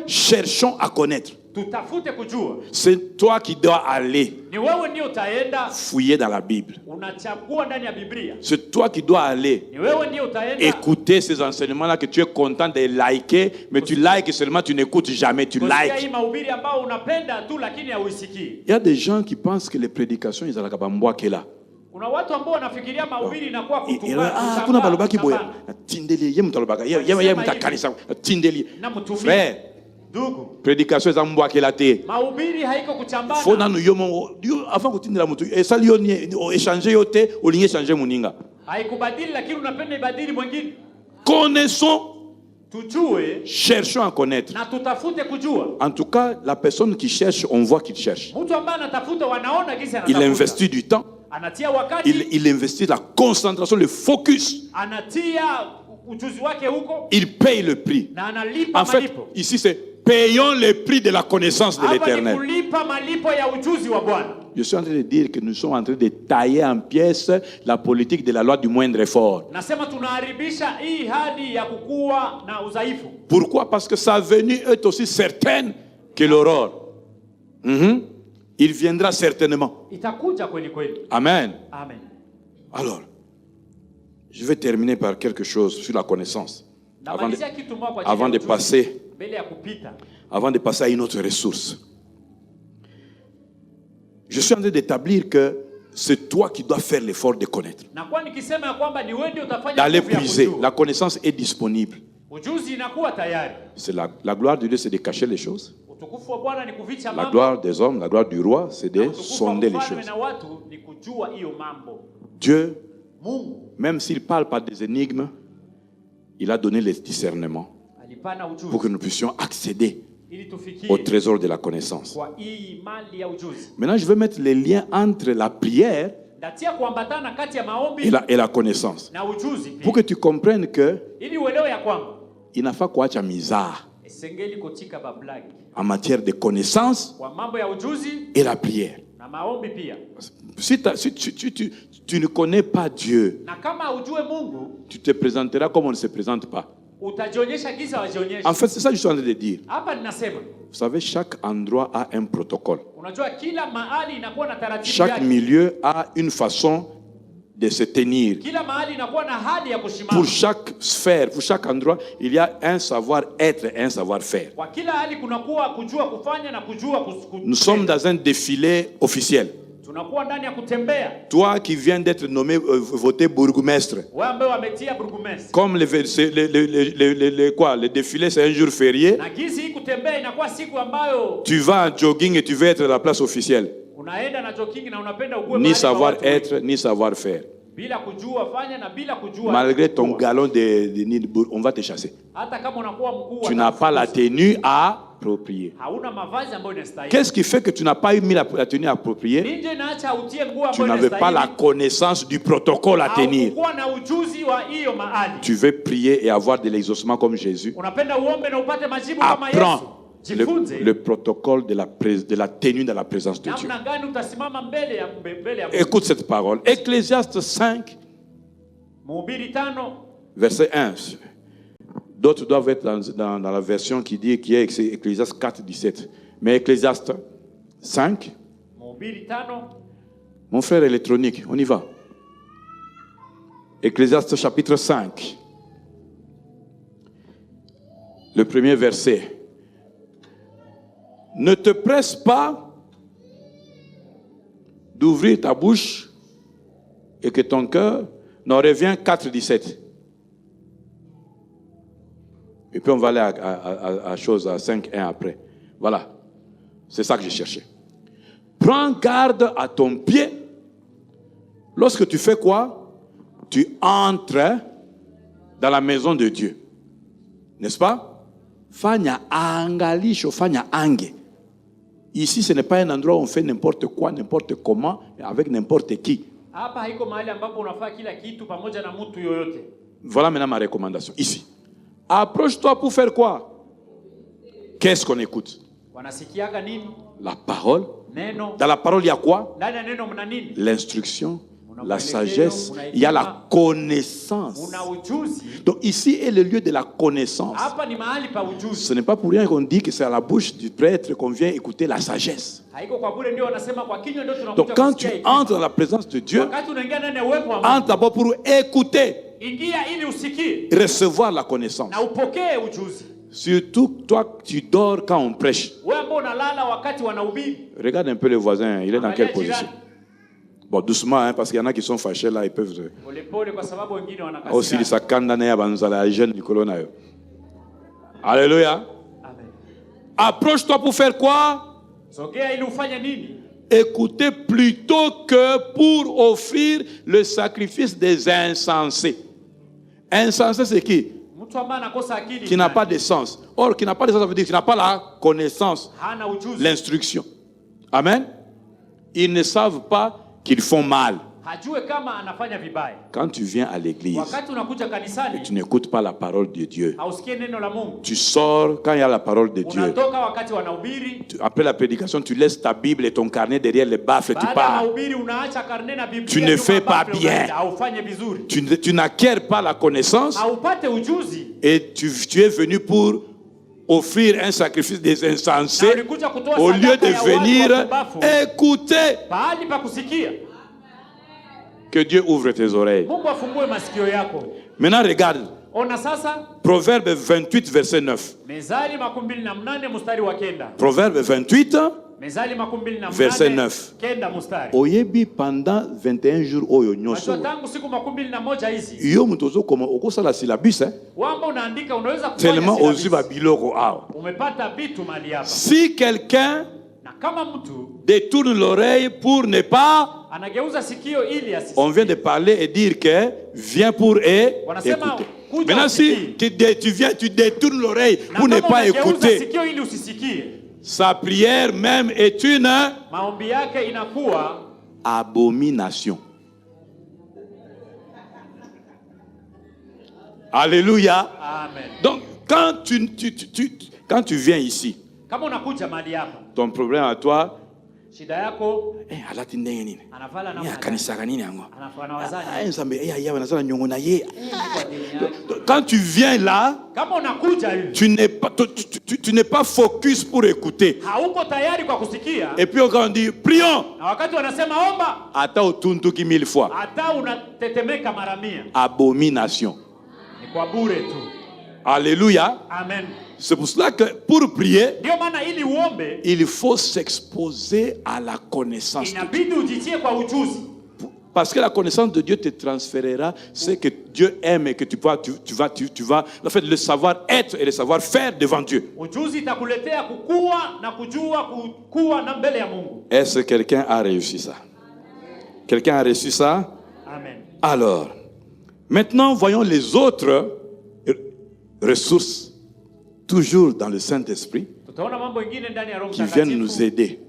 Speaker 1: cherchons à connaître. C'est toi qui dois aller fouiller dans la Bible. C'est toi qui dois aller écouter ces enseignements-là que tu es content de liker, mais tu likes seulement, tu n'écoutes jamais, tu likes. Il y a des gens qui pensent que les prédications, ils ont la kabambwa qui est là. Frère, prédication est en bois qui est la terre. Faut dans nous avant que tu ne la montes. Et ça lui échanger yote, ou ligne changer moninga.
Speaker 2: Haikubadili lakini unapenda ibadili mwingine.
Speaker 1: Connaissons,
Speaker 2: Tujue,
Speaker 1: cherchons à connaître.
Speaker 2: na tutafute kujua.
Speaker 1: En tout cas, la personne qui cherche, on voit qu'il cherche.
Speaker 2: Mtu ambaye anatafuta wanaona jinsi
Speaker 1: Il
Speaker 2: anatafuta.
Speaker 1: investit du temps.
Speaker 2: Anatia wakati.
Speaker 1: Il investit la concentration, le focus.
Speaker 2: Anatia ujuzi wake huko.
Speaker 1: Il paye le prix.
Speaker 2: Na analipa
Speaker 1: En fait,
Speaker 2: malipo.
Speaker 1: ici c'est payons le prix de la connaissance de l'Éternel.
Speaker 2: Hapa ni kulipa malipo ya ujuzi wa Bwana.
Speaker 1: Je suis en train de dire que nous sommes en train de tailler en pièces la politique de la loi du moindre effort.
Speaker 2: Nasema tunaharibisha hii hali ya kukua na udhaifu.
Speaker 1: Pourquoi? Parce que sa venue est aussi certaine que l'aurore. Il viendra certainement.
Speaker 2: Itakuja kweli kweli.
Speaker 1: Amen.
Speaker 2: Amen.
Speaker 1: Alors, je vais terminer par quelque chose sur la connaissance. Avant de passer à une autre ressource. Je suis en train d'établir que c'est toi qui dois faire l'effort de connaître. D'aller puiser. La connaissance est disponible. C'est la gloire de Dieu, c'est de cacher les choses. La gloire des hommes, la gloire du roi, c'est de sonder les choses. Dieu, même s'il parle par des énigmes, il a donné les discernements pour que nous puissions accéder au trésor de la connaissance. Maintenant, je vais mettre les liens entre la prière et la connaissance. Pour que tu comprennes que il n'a pas quoi misère en matière de connaissance et la prière. Si tu ne connais pas Dieu, tu te présenteras comme on ne se présente pas. En fait, c'est ça que je suis en train de dire. Vous savez, chaque endroit a un protocole. Chaque milieu a une façon de se tenir. Pour chaque sphère, pour chaque endroit, il y a un savoir-être et un savoir-faire. Nous sommes dans un défilé officiel. Toi qui viens d'être nommé, voté bourgmestre. Comme le défilé c'est un jour férié. Tu vas en jogging et tu veux être à la place officielle. Ni savoir-être, ni savoir-faire. Malgré ton galon on va te chasser. Tu n'as pas la tenue appropriée. Qu'est-ce qui fait que tu n'as pas mis la tenue appropriée? Tu n'avais pas la connaissance du protocole à tenir. Tu veux prier et avoir de l'exaucement comme Jésus. Apprends le protocole de la tenue dans la présence de Dieu. Écoute cette parole. Ecclésiaste 5, verset 1. D'autres doivent être dans la version qui est Ecclésiaste 4, 17. Mais Ecclésiaste 5, mon frère électronique, on y va. Ecclésiaste chapitre 5, le premier verset. Ne te presse pas d'ouvrir ta bouche et que ton cœur n'en revienne 4, 17. Et puis on va aller à 5, 1 après. Voilà. C'est ça que j'ai cherché. Prends garde à ton pied. Lorsque tu fais quoi? Tu entres dans la maison de Dieu. N'est-ce pas? Fanya angalisho, fanya ange. Ici, ce n'est pas un endroit où on fait n'importe quoi, n'importe comment, avec n'importe qui. Voilà maintenant ma recommandation. Ici. Approche-toi pour faire quoi? Qu'est-ce qu'on écoute? La parole. Dans la parole, il y a quoi? L'instruction, la sagesse, il y a la connaissance. Donc ici est le lieu de la connaissance. Ce n'est pas pour rien qu'on dit que c'est à la bouche du prêtre qu'on vient écouter la sagesse. Donc quand tu entres dans la présence de Dieu, entre d'abord pour écouter, recevoir la connaissance. Surtout toi, tu dors quand on prêche. Regarde un peu le voisin, il est dans quelle position? Bon, doucement, hein, parce qu'il y en a qui sont fâchés là, ils peuvent. Aussi, ils sont condamnés à la jeune du colonel. Alléluia. Approche-toi pour faire quoi? écouter plutôt que pour offrir le sacrifice des insensés. Insensé, c'est qui? Qui n'a pas de sens. Or, qui n'a pas de sens, ça veut dire qu'il n'a pas la connaissance, l'instruction. Amen. Ils ne savent pas qu'ils font mal. Quand tu viens à l'église et tu n'écoutes pas la parole de Dieu, tu sors quand il y a la parole de Dieu. Après la prédication, tu laisses ta Bible et ton carnet derrière les baffles, tu pars. Tu ne fais pas bien. Tu n'acquiers pas la connaissance et tu es venu pour offrir un sacrifice des insensés au lieu de venir écouter. Que Dieu ouvre tes oreilles. Maintenant regarde. Proverbe 28 verset 9. Proverbe 28 verset 9. Oyebi pendant 21 jours oyo nyoso. Yo mutozo comme okosa la syllabus tellement oziba biloko awa. Si quelqu'un détourne l'oreille pour ne pas, on vient de parler et dire que viens pour écouter. Maintenant si tu viens, tu détournes l'oreille pour ne pas écouter, sa prière même est une abomination. Alléluia.
Speaker 2: Amen.
Speaker 1: Donc quand tu viens ici, ton problème à toi, quand tu viens là, tu n'es pas focus pour écouter. Et puis quand on dit prions, ata otuntuki 1000 fois. Abomination. Alléluia.
Speaker 2: Amen.
Speaker 1: C'est pour cela que pour prier, il faut s'exposer à la connaissance de Dieu. Parce que la connaissance de Dieu te transférera ce que Dieu aime et que tu vas en fait, le savoir être et le savoir faire devant Dieu. Est-ce que quelqu'un a réussi ça? Quelqu'un a réussi ça?
Speaker 2: Amen.
Speaker 1: Alors, maintenant voyons les autres ressources, toujours dans le Saint-Esprit, qui viennent nous aider.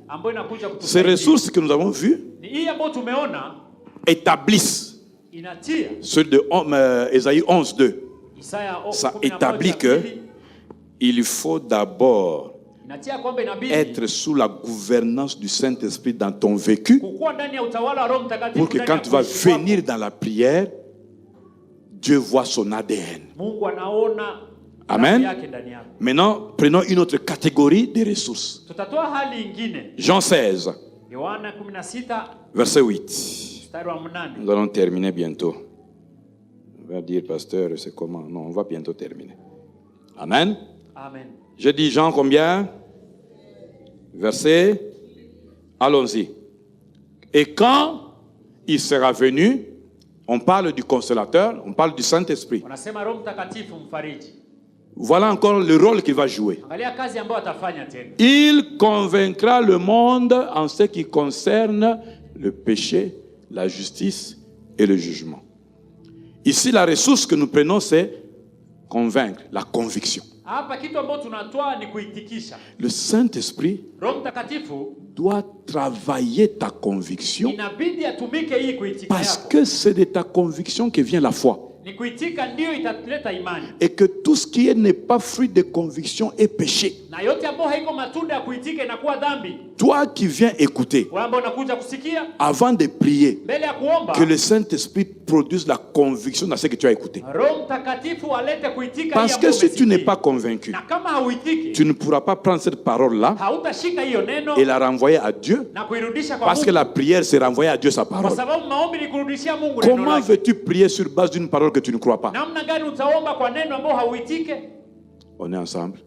Speaker 1: Ces ressources que nous avons vues établissent, ceux de Ésaïe 11.2, ça établit que il faut d'abord être sous la gouvernance du Saint-Esprit dans ton vécu, pour que quand tu vas venir dans la prière, Dieu voit son ADN. Amen. Maintenant, prenons une autre catégorie de ressources. Jean 16, verset 8. Nous allons terminer bientôt. On va dire, pasteur, c'est comment? Non, on va bientôt terminer. Amen.
Speaker 2: Amen.
Speaker 1: Je dis Jean combien? Verset. Allons-y. Et quand il sera venu, on parle du consolateur, on parle du Saint-Esprit. Voilà encore le rôle qu'il va jouer. Il convaincra le monde en ce qui concerne le péché, la justice et le jugement. Ici, la ressource que nous prenons, c'est convaincre, la conviction. Le Saint-Esprit doit travailler ta conviction, parce que c'est de ta conviction que vient la foi. Et que tout ce qui n'est pas fruit de conviction est péché. Toi qui viens écouter, avant de prier, que le Saint-Esprit produise la conviction dans ce que tu as écouté. Parce que si tu n'es pas convaincu, tu ne pourras pas prendre cette parole-là et la renvoyer à Dieu. Parce que la prière, c'est renvoyer à Dieu sa parole. Comment veux-tu prier sur base d'une parole que tu ne crois pas? On est ensemble.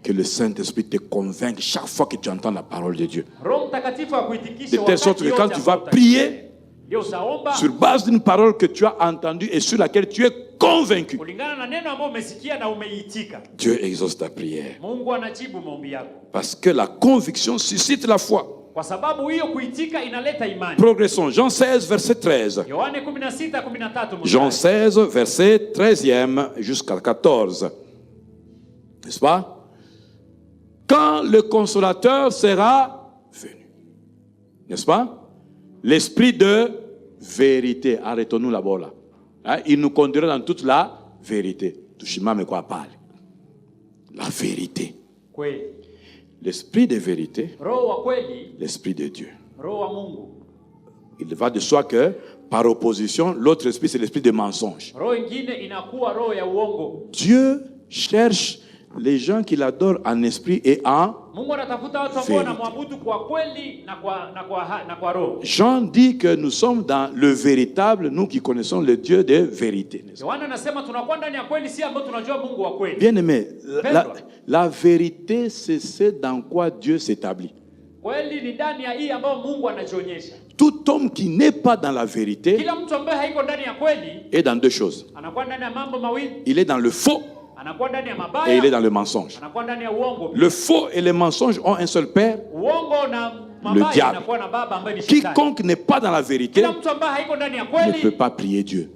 Speaker 1: Que le Saint-Esprit te convainque chaque fois que tu entends la parole de Dieu. De telle sorte que quand tu vas prier, sur base d'une parole que tu as entendue et sur laquelle tu es convaincu, Dieu exauce ta prière. Parce que la conviction suscite la foi.
Speaker 2: Kwa sababu hiyo kuitika inaleta imani.
Speaker 1: Progressons. Jean 16, verset 13.
Speaker 2: Yohane 16:13.
Speaker 1: Jean 16, verset 13e jusqu'à 14. N'est-ce pas? Quand le consolateur sera venu. N'est-ce pas? L'esprit de vérité. Arrêtons-nous là-bas là. Hein? Il nous conduira dans toute la vérité. Tushima me quoi parle? La vérité.
Speaker 2: Kweli.
Speaker 1: L'esprit de vérité.
Speaker 2: Roho wa kweli.
Speaker 1: L'esprit de Dieu.
Speaker 2: Roho wa Mungu.
Speaker 1: Il va de soi que, par opposition, l'autre esprit, c'est l'esprit de mensonge.
Speaker 2: Roho ingine inakuwa roho ya uongo.
Speaker 1: Dieu cherche les gens qui l'adorent en esprit et en
Speaker 2: Mungu anatafuta watu ambao wanamwabudu kwa kweli na kwa roho.
Speaker 1: Jean dit que nous sommes dans le véritable, nous qui connaissons le Dieu de vérité.
Speaker 2: Yohana anasema tunakuwa ndani ya kweli, si ambao tunajua Mungu wa kweli.
Speaker 1: Bien aimé, la vérité, c'est ce dans quoi Dieu s'établit.
Speaker 2: Kweli ni ndani ya hii ambao Mungu anajionyesha.
Speaker 1: Tout homme qui n'est pas dans la vérité
Speaker 2: Kila mtu ambaye haiko ndani ya kweli
Speaker 1: est dans deux choses.
Speaker 2: Anakuwa ndani ya mambo mawili.
Speaker 1: Il est dans le faux et il est dans le mensonge. Le faux et le mensonge ont un seul père, le diable. Quiconque n'est pas dans la vérité ne peut pas prier Dieu.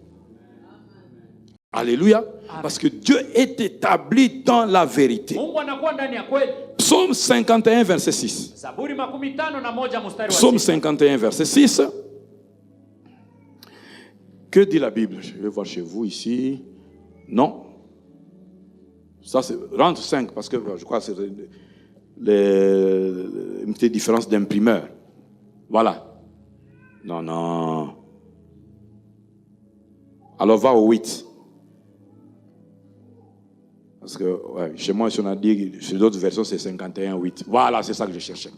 Speaker 1: Alléluia. Parce que Dieu est établi dans la vérité. Psaume 51, verset 6. Psaume 51, verset 6. Que dit la Bible? Je vais voir chez vous ici. Non. Ça, c'est rentre 5, parce que je crois que c'est une petite différence d'imprimeur. Voilà. Non. Alors, va au 8. Parce que, ouais, chez moi, si on a dit, sur d'autres versions, c'est 51, 8. Voilà, c'est ça que je cherchais.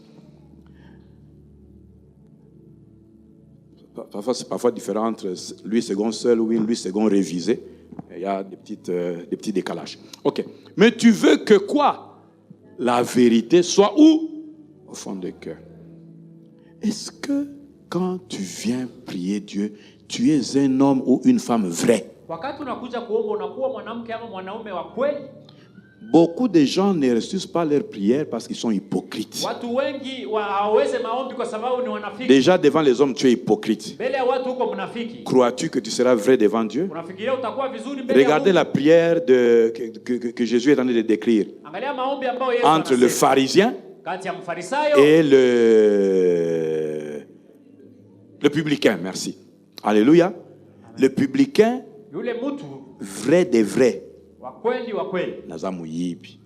Speaker 1: Parfois, c'est parfois différent entre lui second seul ou lui second révisé. Il y a des petits décalages. Ok. Mais tu veux que quoi? La vérité soit où? Au fond du cœur. Est-ce que quand tu viens prier Dieu, tu es un homme ou une femme vrai? Beaucoup de gens ne reçoivent pas leurs prières parce qu'ils sont hypocrites. Déjà devant les hommes, tu es hypocrite. Crois-tu que tu seras vrai devant Dieu? Regardez la prière que Jésus est en train de décrire entre le pharisien et le publicain. Merci. Alléluia. Le publicain, vrai des vrais. Naza muyibi.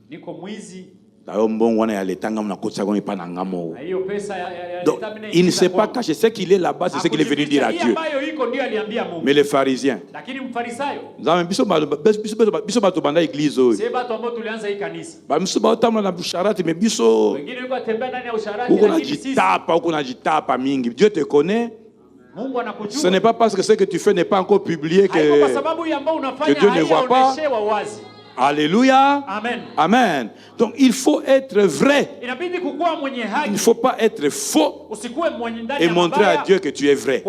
Speaker 1: Donc, il ne s'est pas caché. Ce qu'il est là-bas, c'est ce qu'il est venu dire à Dieu. Mais les pharisiens, Dieu te connaît. Ce n'est pas parce que ce que tu fais n'est pas encore publié que Dieu ne voit pas. Alléluia. Amen. Donc il faut être vrai. Il ne faut pas être faux et montrer à Dieu que tu es vrai.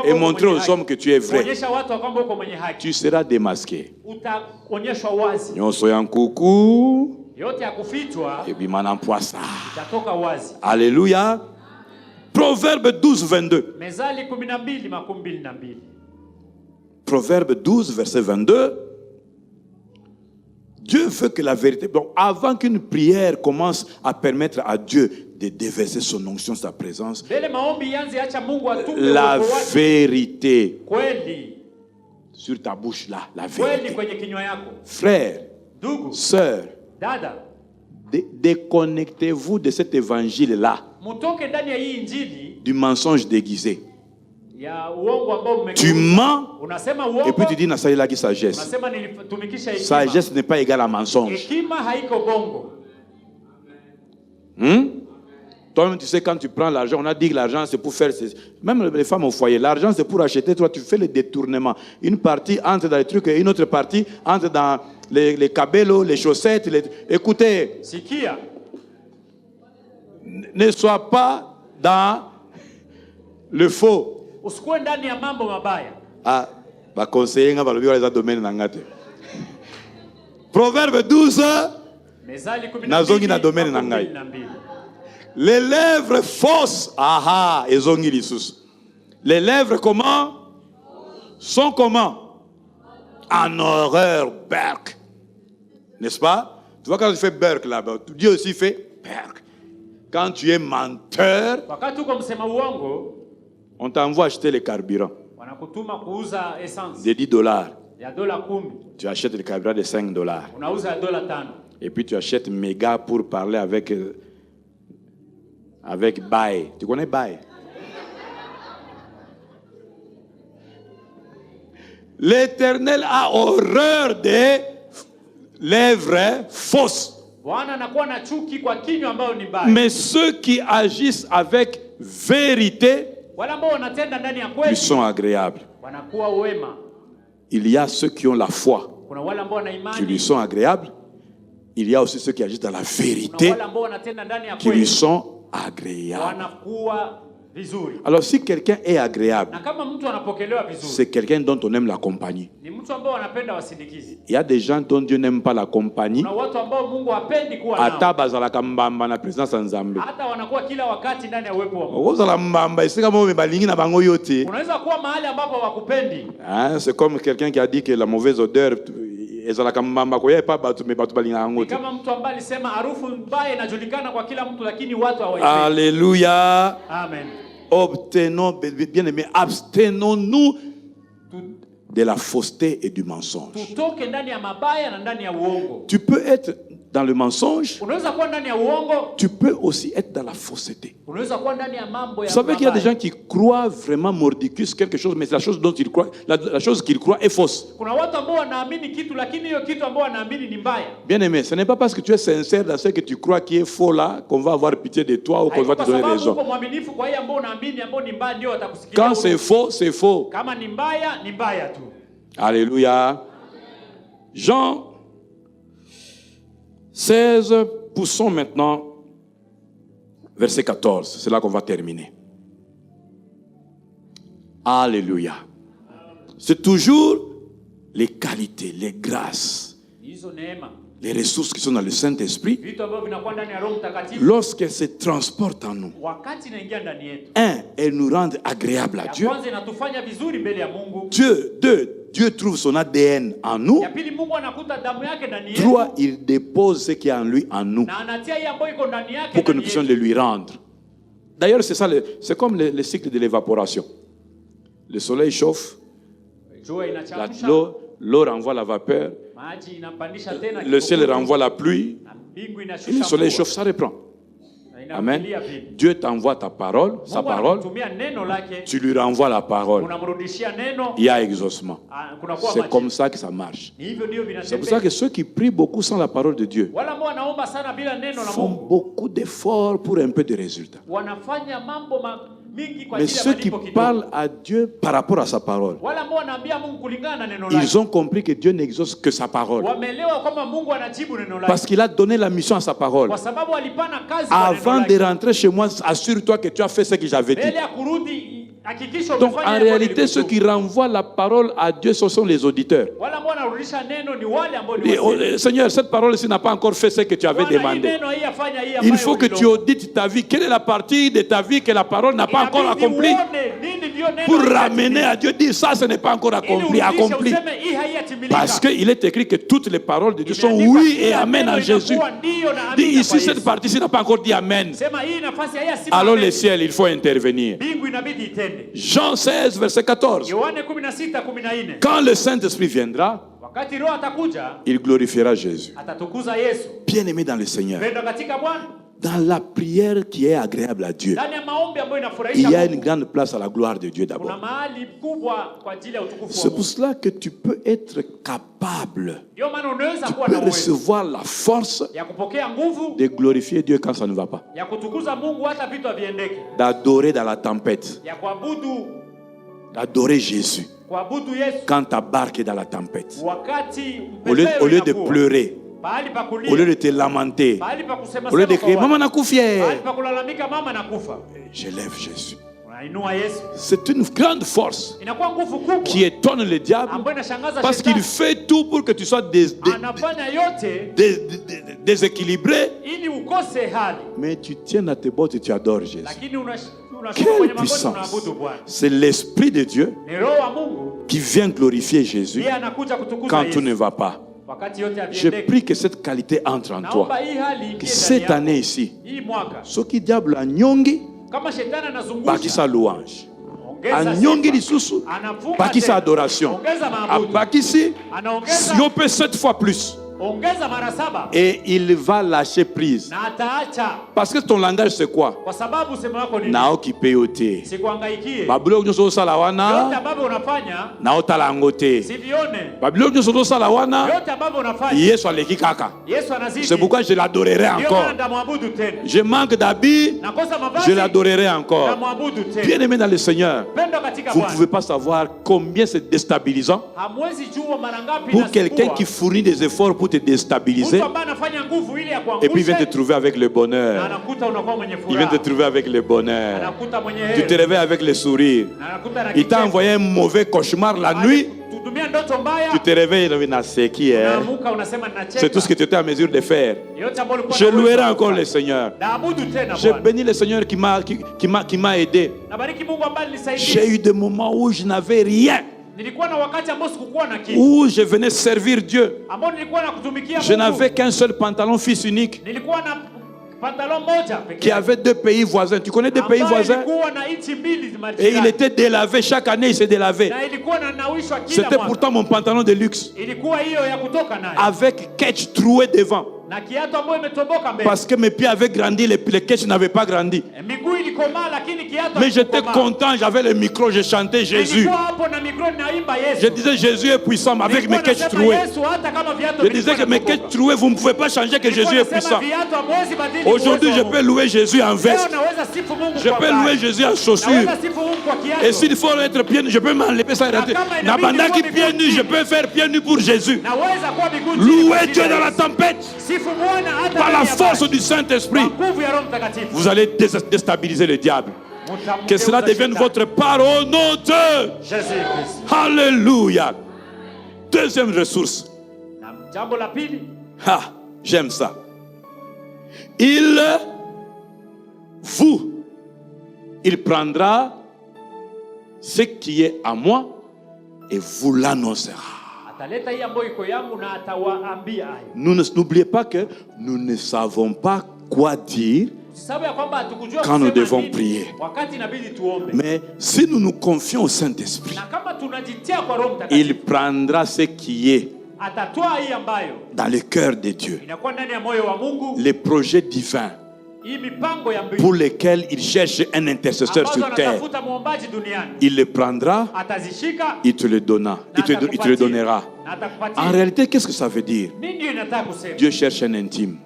Speaker 1: Et montrer aux hommes que tu es vrai. Tu seras démasqué. Alléluia. Proverbe 12, 22. Proverbe 12, verset 22. Dieu veut que la vérité... Donc, avant qu'une prière commence à permettre à Dieu de déverser son onction, sa présence, la vérité sur ta bouche là, la vérité. Frères, sœurs, déconnectez-vous de cet évangile-là, du mensonge déguisé. Tu mens et puis tu dis Nasaïla qui sagesse. Sagesse n'est pas égale à mensonge. Toi-même, tu sais, quand tu prends l'argent, on a dit que l'argent c'est pour faire. Même les femmes au foyer, l'argent c'est pour acheter. Toi, tu fais le détournement. Une partie entre dans les trucs et une autre partie entre dans les cabellos, les chaussettes. Écoutez, ne sois pas dans le faux. Ah, bah conseiller nga balobi wala domaine nangate. Proverbe 12. Nazongi na domaine nangai. Les lèvres fausses. Aha, les lèvres comment? Sont comment? En horreur, berk. N'est-ce pas? Tu vois quand tu fais berk là-bas, Dieu aussi fait berk. Quand tu es menteur, on t'envoie acheter les carburants de $10. Tu achètes le carburant de $5. Et puis tu achètes méga pour parler avec Bae. Tu connais Bae? L'Éternel a horreur des lèvres fausses. Mais ceux qui agissent avec vérité lui sont agréables. Il y a ceux qui ont la foi qui lui sont agréables. Il y a aussi ceux qui agissent dans la vérité qui lui sont agréables. Alors si quelqu'un est agréable, c'est quelqu'un dont on aime la compagnie. Il y a des gens dont Dieu n'aime pas la compagnie. Ata bazalaka mbamba na présence nzambe. C'est comme quelqu'un qui a dit que la mauvaise odeur Alléluia.
Speaker 2: Amen.
Speaker 1: Obtenons, bien aimé, abstenons-nous de la fausseté et du mensonge. Tu peux être dans le mensonge, tu peux aussi être dans la fausseté. Vous savez qu'il y a des gens qui croient vraiment mordicus quelque chose, mais la chose dont ils croient, la chose qu'ils croient est fausse. Bien aimé, ce n'est pas parce que tu es sincère dans ce que tu crois qui est faux là qu'on va avoir pitié de toi ou qu'on va te donner raison. Quand c'est faux, c'est faux. Alléluia. Jean 16, poussons maintenant verset 14. C'est là qu'on va terminer. Alléluia. C'est toujours les qualités, les grâces, les ressources qui sont dans le Saint-Esprit. Lorsqu'elles se transportent en nous, elles nous rendent agréables à Dieu. Dieu trouve son ADN en nous. 3, il dépose ce qui est en lui en nous pour que nous puissions le lui rendre. D'ailleurs, c'est ça, c'est comme le cycle de l'évaporation. Le soleil chauffe, l'eau renvoie la vapeur, le ciel renvoie la pluie, et le soleil chauffe, ça reprend. Amen. Dieu t'envoie ta parole, sa parole, tu lui renvoies la parole. Il y a exaucement. C'est comme ça que ça marche. C'est pour ça que ceux qui prient beaucoup sans la parole de Dieu font beaucoup d'efforts pour un peu de résultats. Mais ceux qui parlent à Dieu par rapport à sa parole, ils ont compris que Dieu n'exauce que sa parole. Parce qu'il a donné la mission à sa parole. Avant de rentrer chez moi, assure-toi que tu as fait ce que j'avais dit. Donc en réalité, ceux qui renvoient la parole à Dieu, ce sont les auditeurs. Et, Seigneur, cette parole-ci n'a pas encore fait ce que tu avais demandé. Il faut que tu audites ta vie. Quelle est la partie de ta vie que la parole n'a pas encore accomplie? Pour ramener à Dieu, dire ça, ce n'est pas encore accompli. Parce qu'il est écrit que toutes les paroles de Dieu sont oui et amen en Jésus. Dis ici, cette partie-ci n'a pas encore dit amen. Alors le ciel, il faut intervenir. Jean 16, verset 14. Quand le Saint-Esprit viendra, il glorifiera Jésus. Bien aimé dans le Seigneur, dans la prière qui est agréable à Dieu, il y a une grande place à la gloire de Dieu d'abord. C'est pour cela que tu peux être capable, tu peux recevoir la force de glorifier Dieu quand ça ne va pas, d'adorer dans la tempête, d'adorer Jésus quand ta barque est dans la tempête, au lieu de pleurer, au lieu de te lamenter, au lieu de crier maman nakufa, j'élève Jésus. C'est une grande force qui étonne le diable, parce qu'il fait tout pour que tu sois déséquilibré Mais tu tiens à tes bottes et tu adores Jésus. Quelle puissance! C'est l'Esprit de Dieu qui vient glorifier Jésus quand tout ne va pas. Je prie que cette qualité entre en toi. Que cette année ici, ce qui diable a nyongi, bakisa louange. A nyongi lisusu, bakisa adoration. A bakisi, yopé 7 fois plus. Et il va lâcher prise. Parce que ton langage c'est quoi? Nao ki peyote. Babilo nyoso salawana. Nao talangote. Babilo nyoso salawana. Yesu aleki kaka. C'est pourquoi je l'adorerai encore. Je manque d'habits. Je l'adorerai encore. Bien aimé dans le Seigneur, vous ne pouvez pas savoir combien c'est déstabilisant pour quelqu'un qui fournit des efforts pour te déstabiliser et puis il vient te trouver avec le bonheur. Il vient te trouver avec le bonheur. Tu te réveilles avec le sourire. Il t'a envoyé un mauvais cauchemar la nuit. Tu te réveilles c'est tout ce que tu étais en mesure de faire. Je louerai encore le Seigneur. Je bénis le Seigneur qui m'a aidé. J'ai eu des moments où je n'avais rien, où je venais servir Dieu. Je n'avais qu'un seul pantalon fils unique qui avait 2 pays voisins. Tu connais 2 pays voisins? Et il était délavé. Chaque année, il s'est délavé. C'était pourtant mon pantalon de luxe, avec ketch troué devant. Parce que mes pieds avaient grandi, les ketch n'avaient pas grandi. Mais j'étais content, j'avais le micro, je chantais Jésus. Je disais Jésus est puissant avec mes ketch troués. Je disais que mes ketch troués, vous ne pouvez pas changer que Jésus est puissant. Aujourd'hui, je peux louer Jésus en veste. Je peux louer Jésus en chaussures. Et s'il faut être pieds nus, je peux m'enlever ça et rentrer. Nabandaki pieds nus, je peux faire pieds nus pour Jésus. Louer Dieu dans la tempête. Par la force du Saint-Esprit, vous allez déstabiliser le diable. Que cela devienne votre part au nom de Jésus-Christ. Alléluia. Deuxième ressource. J'aime ça. Il prendra ce qui est à moi et vous l'annoncera. N'oubliez pas que nous ne savons pas quoi dire quand nous devons prier. Mais si nous nous confions au Saint-Esprit, il prendra ce qui est dans le cœur de Dieu, les projets divins pour lesquels il cherche un intercesseur sur terre. Il le prendra, il te le donnera. Il te le donnera. En réalité, qu'est-ce que ça veut dire? Dieu cherche un intime.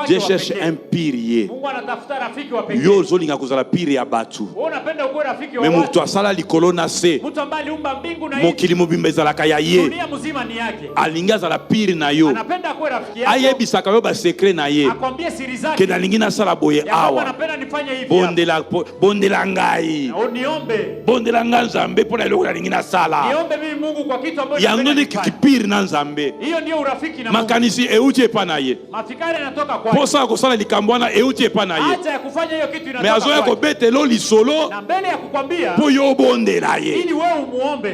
Speaker 1: Dieu cherche un pirier. Yo zolinga kuzala piri ya batu. Mais mutu asala likolo na se. Mokili mobimba ezalaka ya ye. Alinga azala piri na yo. Ayebisaka yo ba secret na ye. Ke nalingi nasala boye awa. Bondela ngai. Bondela ngai Nzambe pona eloko nalingi nasala. Yango ni kipiri na Nzambe. Makanisi euti epa na ye. Posa kosala likambo wana euti epa na ye. Mais azoya kobetelo lisolo po yo bondela ye.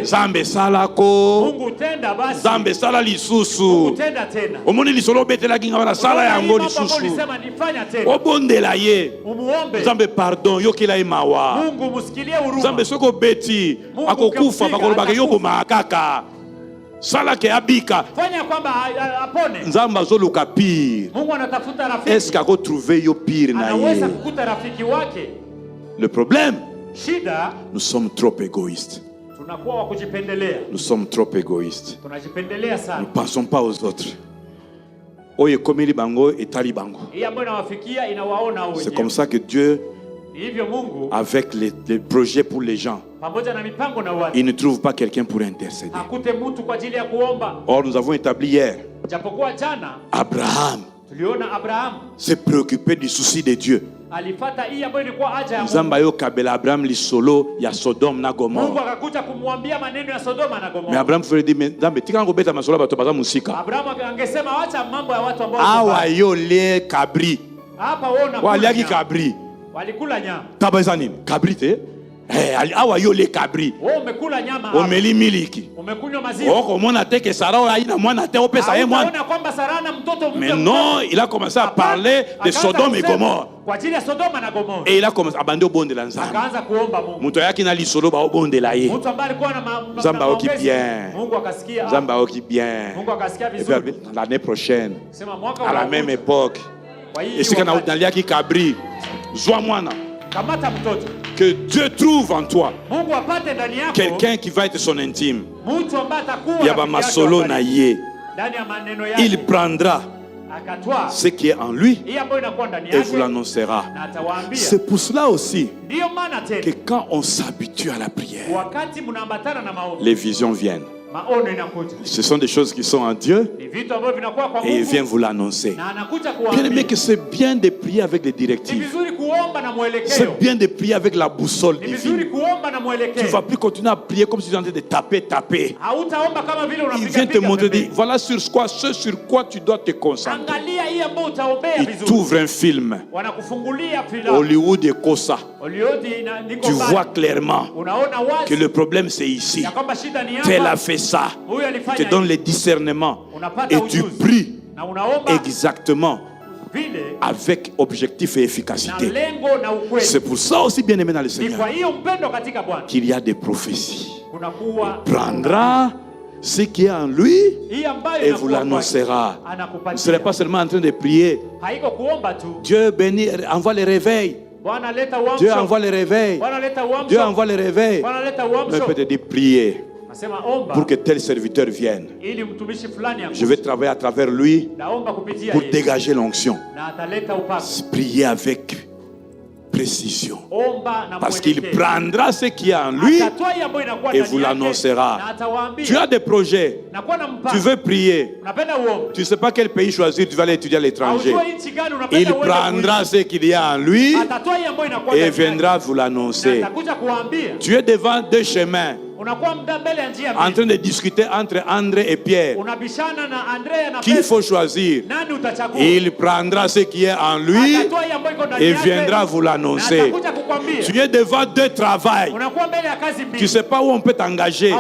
Speaker 1: Nzambe salako. Nzambe sala lisusu. Omoni lisolo betelaki nga wana sala yango lisusu. Obondela ye. Nzambe pardon yokela ye mawa. Nzambe soko beti akokufa bakolobaka yo boma kaka. Sala ke abika. Nzamba azoluka pire. Est-ce qu'il a trouvé yo pire na ye? Le problème, nous sommes trop égoïstes. Nous sommes trop égoïstes. Nous ne pensons pas aux autres. Oye komeli bango et tali bango. C'est comme ça que Dieu, avec les projets pour les gens, il ne trouve pas quelqu'un pour intercéder. Or, nous avons établi hier, Abraham s'est préoccupé du souci de Dieu.
Speaker 2: alifuata hii ambayo ilikuwa haja ya Mungu.
Speaker 1: Nzamba yo kabela Abraham li solo ya Sodome na Gomorrhe.
Speaker 2: Mungu akakuja kumwambia maneno ya Sodoma na Gomorrhe.
Speaker 1: Mais Abraham ferait dire mais Nzambe tika ngobeta masolo bato baza musika.
Speaker 2: Abraham angesema acha mambo ya watu ambao
Speaker 1: awa yo le kabri.
Speaker 2: Hapa wona
Speaker 1: waliaki kabri.
Speaker 2: Walikula nyama.
Speaker 1: Tabaza nini? Kabri te? Awa yo le kabri.
Speaker 2: Wewe umekula nyama hapa.
Speaker 1: Omeli miliki.
Speaker 2: Umekunywa maziwa.
Speaker 1: Oko mona te que Sarah haina mwana te opesa ye mwana.
Speaker 2: Unaona kwamba Sarah na mtoto mpya.
Speaker 1: Mais non, il a commencé à parler de Sodome et Gomorrhe.
Speaker 2: Kwa ajili ya Sodoma na Gomorrhe.
Speaker 1: Et il a commencé à bande bonde la Nzambe.
Speaker 2: Akaanza kuomba Mungu.
Speaker 1: Mtu yake na lisolo ba bonde la ye.
Speaker 2: Mtu ambaye alikuwa na
Speaker 1: Nzamba oki bien.
Speaker 2: Mungu akasikia.
Speaker 1: Nzamba oki bien.
Speaker 2: Mungu akasikia vizuri.
Speaker 1: L'année prochaine.
Speaker 2: Sema mwaka
Speaker 1: à la même époque. Et si kana utaliaki kabri. Zwa mwana.
Speaker 2: Kamata mtoto.
Speaker 1: Que Dieu trouve en toi
Speaker 2: Mungu apate ndani yako
Speaker 1: quelqu'un qui va être son intime.
Speaker 2: Mtu ambaye atakuwa
Speaker 1: Yaba masolo na ye.
Speaker 2: Ndani ya maneno yake.
Speaker 1: Il prendra ce qui est en lui et vous l'annoncera. C'est pour cela aussi que quand on s'habitue à la prière, les visions viennent. Ce sont des choses qui sont en Dieu et il vient vous l'annoncer. Bien aimé, que c'est bien de prier avec des directives. C'est bien de prier avec la boussole divine. Tu ne vas plus continuer à prier comme si tu étais en train de taper. Il vient te montrer, dit, voilà ce sur quoi tu dois te concentrer. Il t'ouvre un film. Hollywood et Kosa. Tu vois clairement que le problème c'est ici. Tel a fait ça. Tu te donnes les discernements et tu pries exactement avec objectif et efficacité. C'est pour ça aussi, bien aimé dans le Seigneur, qu'il y a des prophéties. Il prendra ce qui est en lui et vous l'annoncera. Vous ne serez pas seulement en train de prier. Dieu bénit, envoie les réveils. Dieu envoie les réveils. Dieu envoie les réveils. Mais peut-être dire prier pour que tel serviteur vienne. Je vais travailler à travers lui pour dégager l'onction. Prier avec précision. Parce qu'il prendra ce qui est en lui et vous l'annoncera. Tu as des projets. Tu veux prier. Tu ne sais pas quel pays choisir. Tu vas aller étudier à l'étranger. Il prendra ce qu'il y a en lui et viendra vous l'annoncer. Tu es devant deux chemins, en train de discuter entre André et Pierre. Qui il faut choisir? Il prendra ce qui est en lui et viendra vous l'annoncer. Tu es devant deux travails. Tu ne sais pas où on peut t'engager.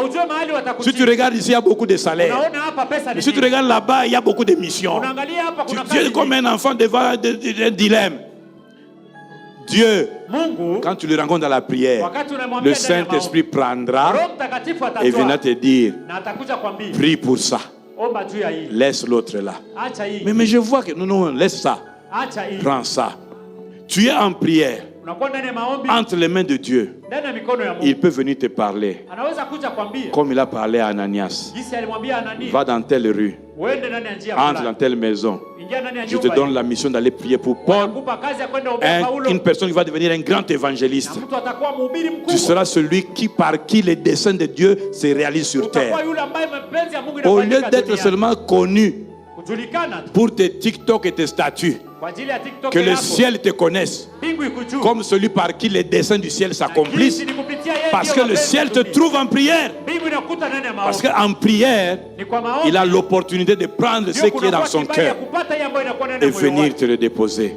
Speaker 1: Si tu regardes ici, il y a beaucoup de salaires. Si tu regardes là-bas, il y a beaucoup de missions. Tu es comme un enfant devant un dilemme. Dieu, quand tu le rencontres dans la prière, le Saint-Esprit prendra et viendra te dire, prie pour ça. Laisse l'autre là. Mais je vois que non, laisse ça. Prends ça. Tu es en prière entre les mains de Dieu. Il peut venir te parler comme il a parlé à Ananias. Va dans telle rue, entre dans telle maison. Je te donne la mission d'aller prier pour Paul, une personne qui va devenir un grand évangéliste. Tu seras celui par qui les desseins de Dieu se réalisent sur terre. Au lieu d'être seulement connu pour tes TikTok et tes statuts, que le ciel te connaisse comme celui par qui les desseins du ciel s'accomplissent, parce que le ciel te trouve en prière. Parce qu'en prière, il a l'opportunité de prendre ce qui est dans son cœur et venir te le déposer.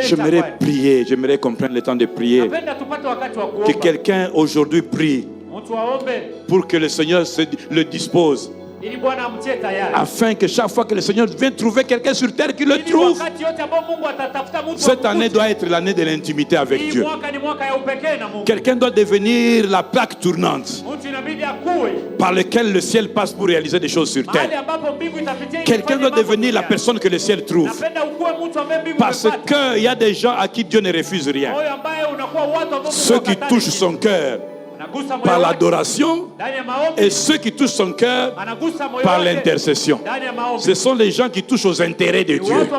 Speaker 1: J'aimerais prier, j'aimerais qu'on prenne le temps de prier. Que quelqu'un aujourd'hui prie pour que le Seigneur le dispose, afin que chaque fois que le Seigneur vient trouver quelqu'un sur terre, qu'il le trouve. Cette année doit être l'année de l'intimité avec Dieu. Quelqu'un doit devenir la plaque tournante par laquelle le ciel passe pour réaliser des choses sur terre. Quelqu'un doit devenir la personne que le ciel trouve. Parce qu'il y a des gens à qui Dieu ne refuse rien. Ceux qui touchent son cœur par l'adoration et ceux qui touchent son cœur par l'intercession. Ce sont les gens qui touchent aux intérêts de Dieu.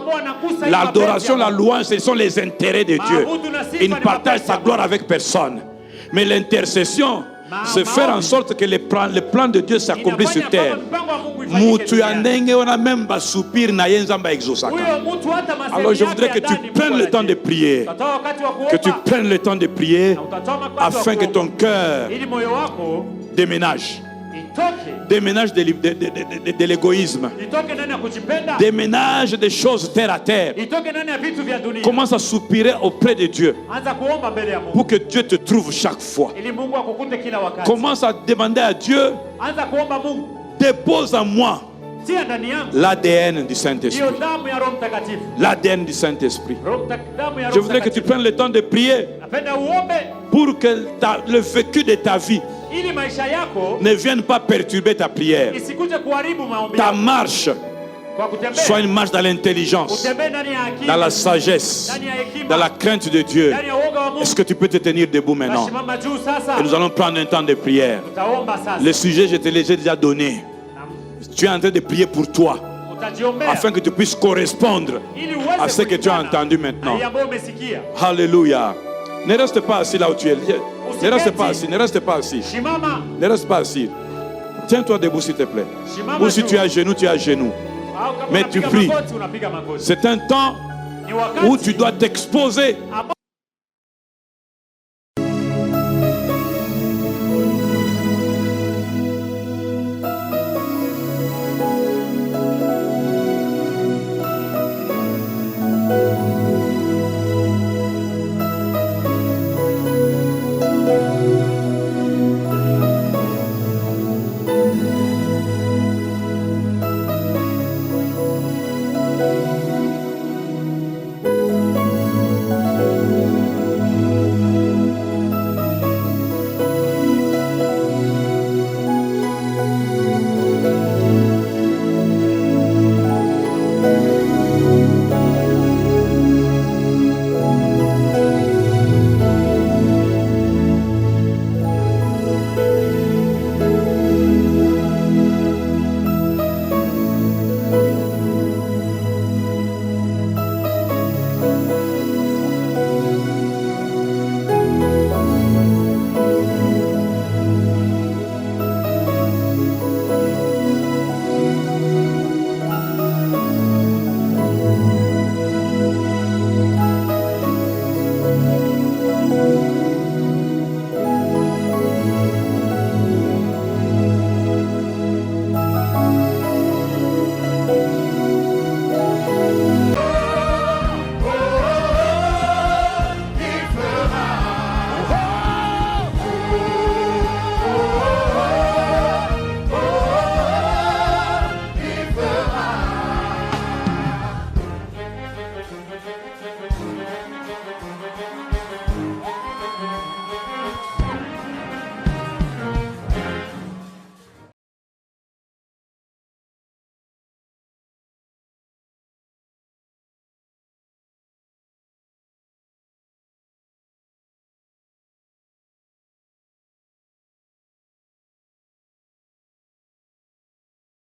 Speaker 1: L'adoration, la louange, ce sont les intérêts de Dieu. Il ne partage sa gloire avec personne. Mais l'intercession, c'est faire en sorte que les plans de Dieu s'accomplissent sur terre. Mutu ya ndenge wana même ba soupir na yenzamba exosaka. Alors je voudrais que tu prennes le temps de prier. Que tu prennes le temps de prier afin que ton cœur déménage. Déménage de l'égoïsme. Déménage des choses terre à terre. Commence à soupirer auprès de Dieu pour que Dieu te trouve chaque fois. Commence à demander à Dieu, dépose en moi l'ADN du Saint-Esprit. L'ADN du Saint-Esprit. Je voudrais que tu prennes le temps de prier pour que le vécu de ta vie ne vienne pas perturber ta prière. Ta marche soit une marche dans l'intelligence, dans la sagesse, dans la crainte de Dieu. Est-ce que tu peux te tenir debout maintenant? Et nous allons prendre un temps de prière. Le sujet, je te l'ai déjà donné. Tu es en train de prier pour toi, afin que tu puisses correspondre à ce que tu as entendu maintenant. Alléluia. Ne reste pas assis là où tu es. Ne reste pas assis, ne reste pas assis. Ne reste pas assis. Tiens-toi debout s'il te plaît. Ou si tu es à genoux, tu es à genoux. Mais tu pries. C'est un temps où tu dois t'exposer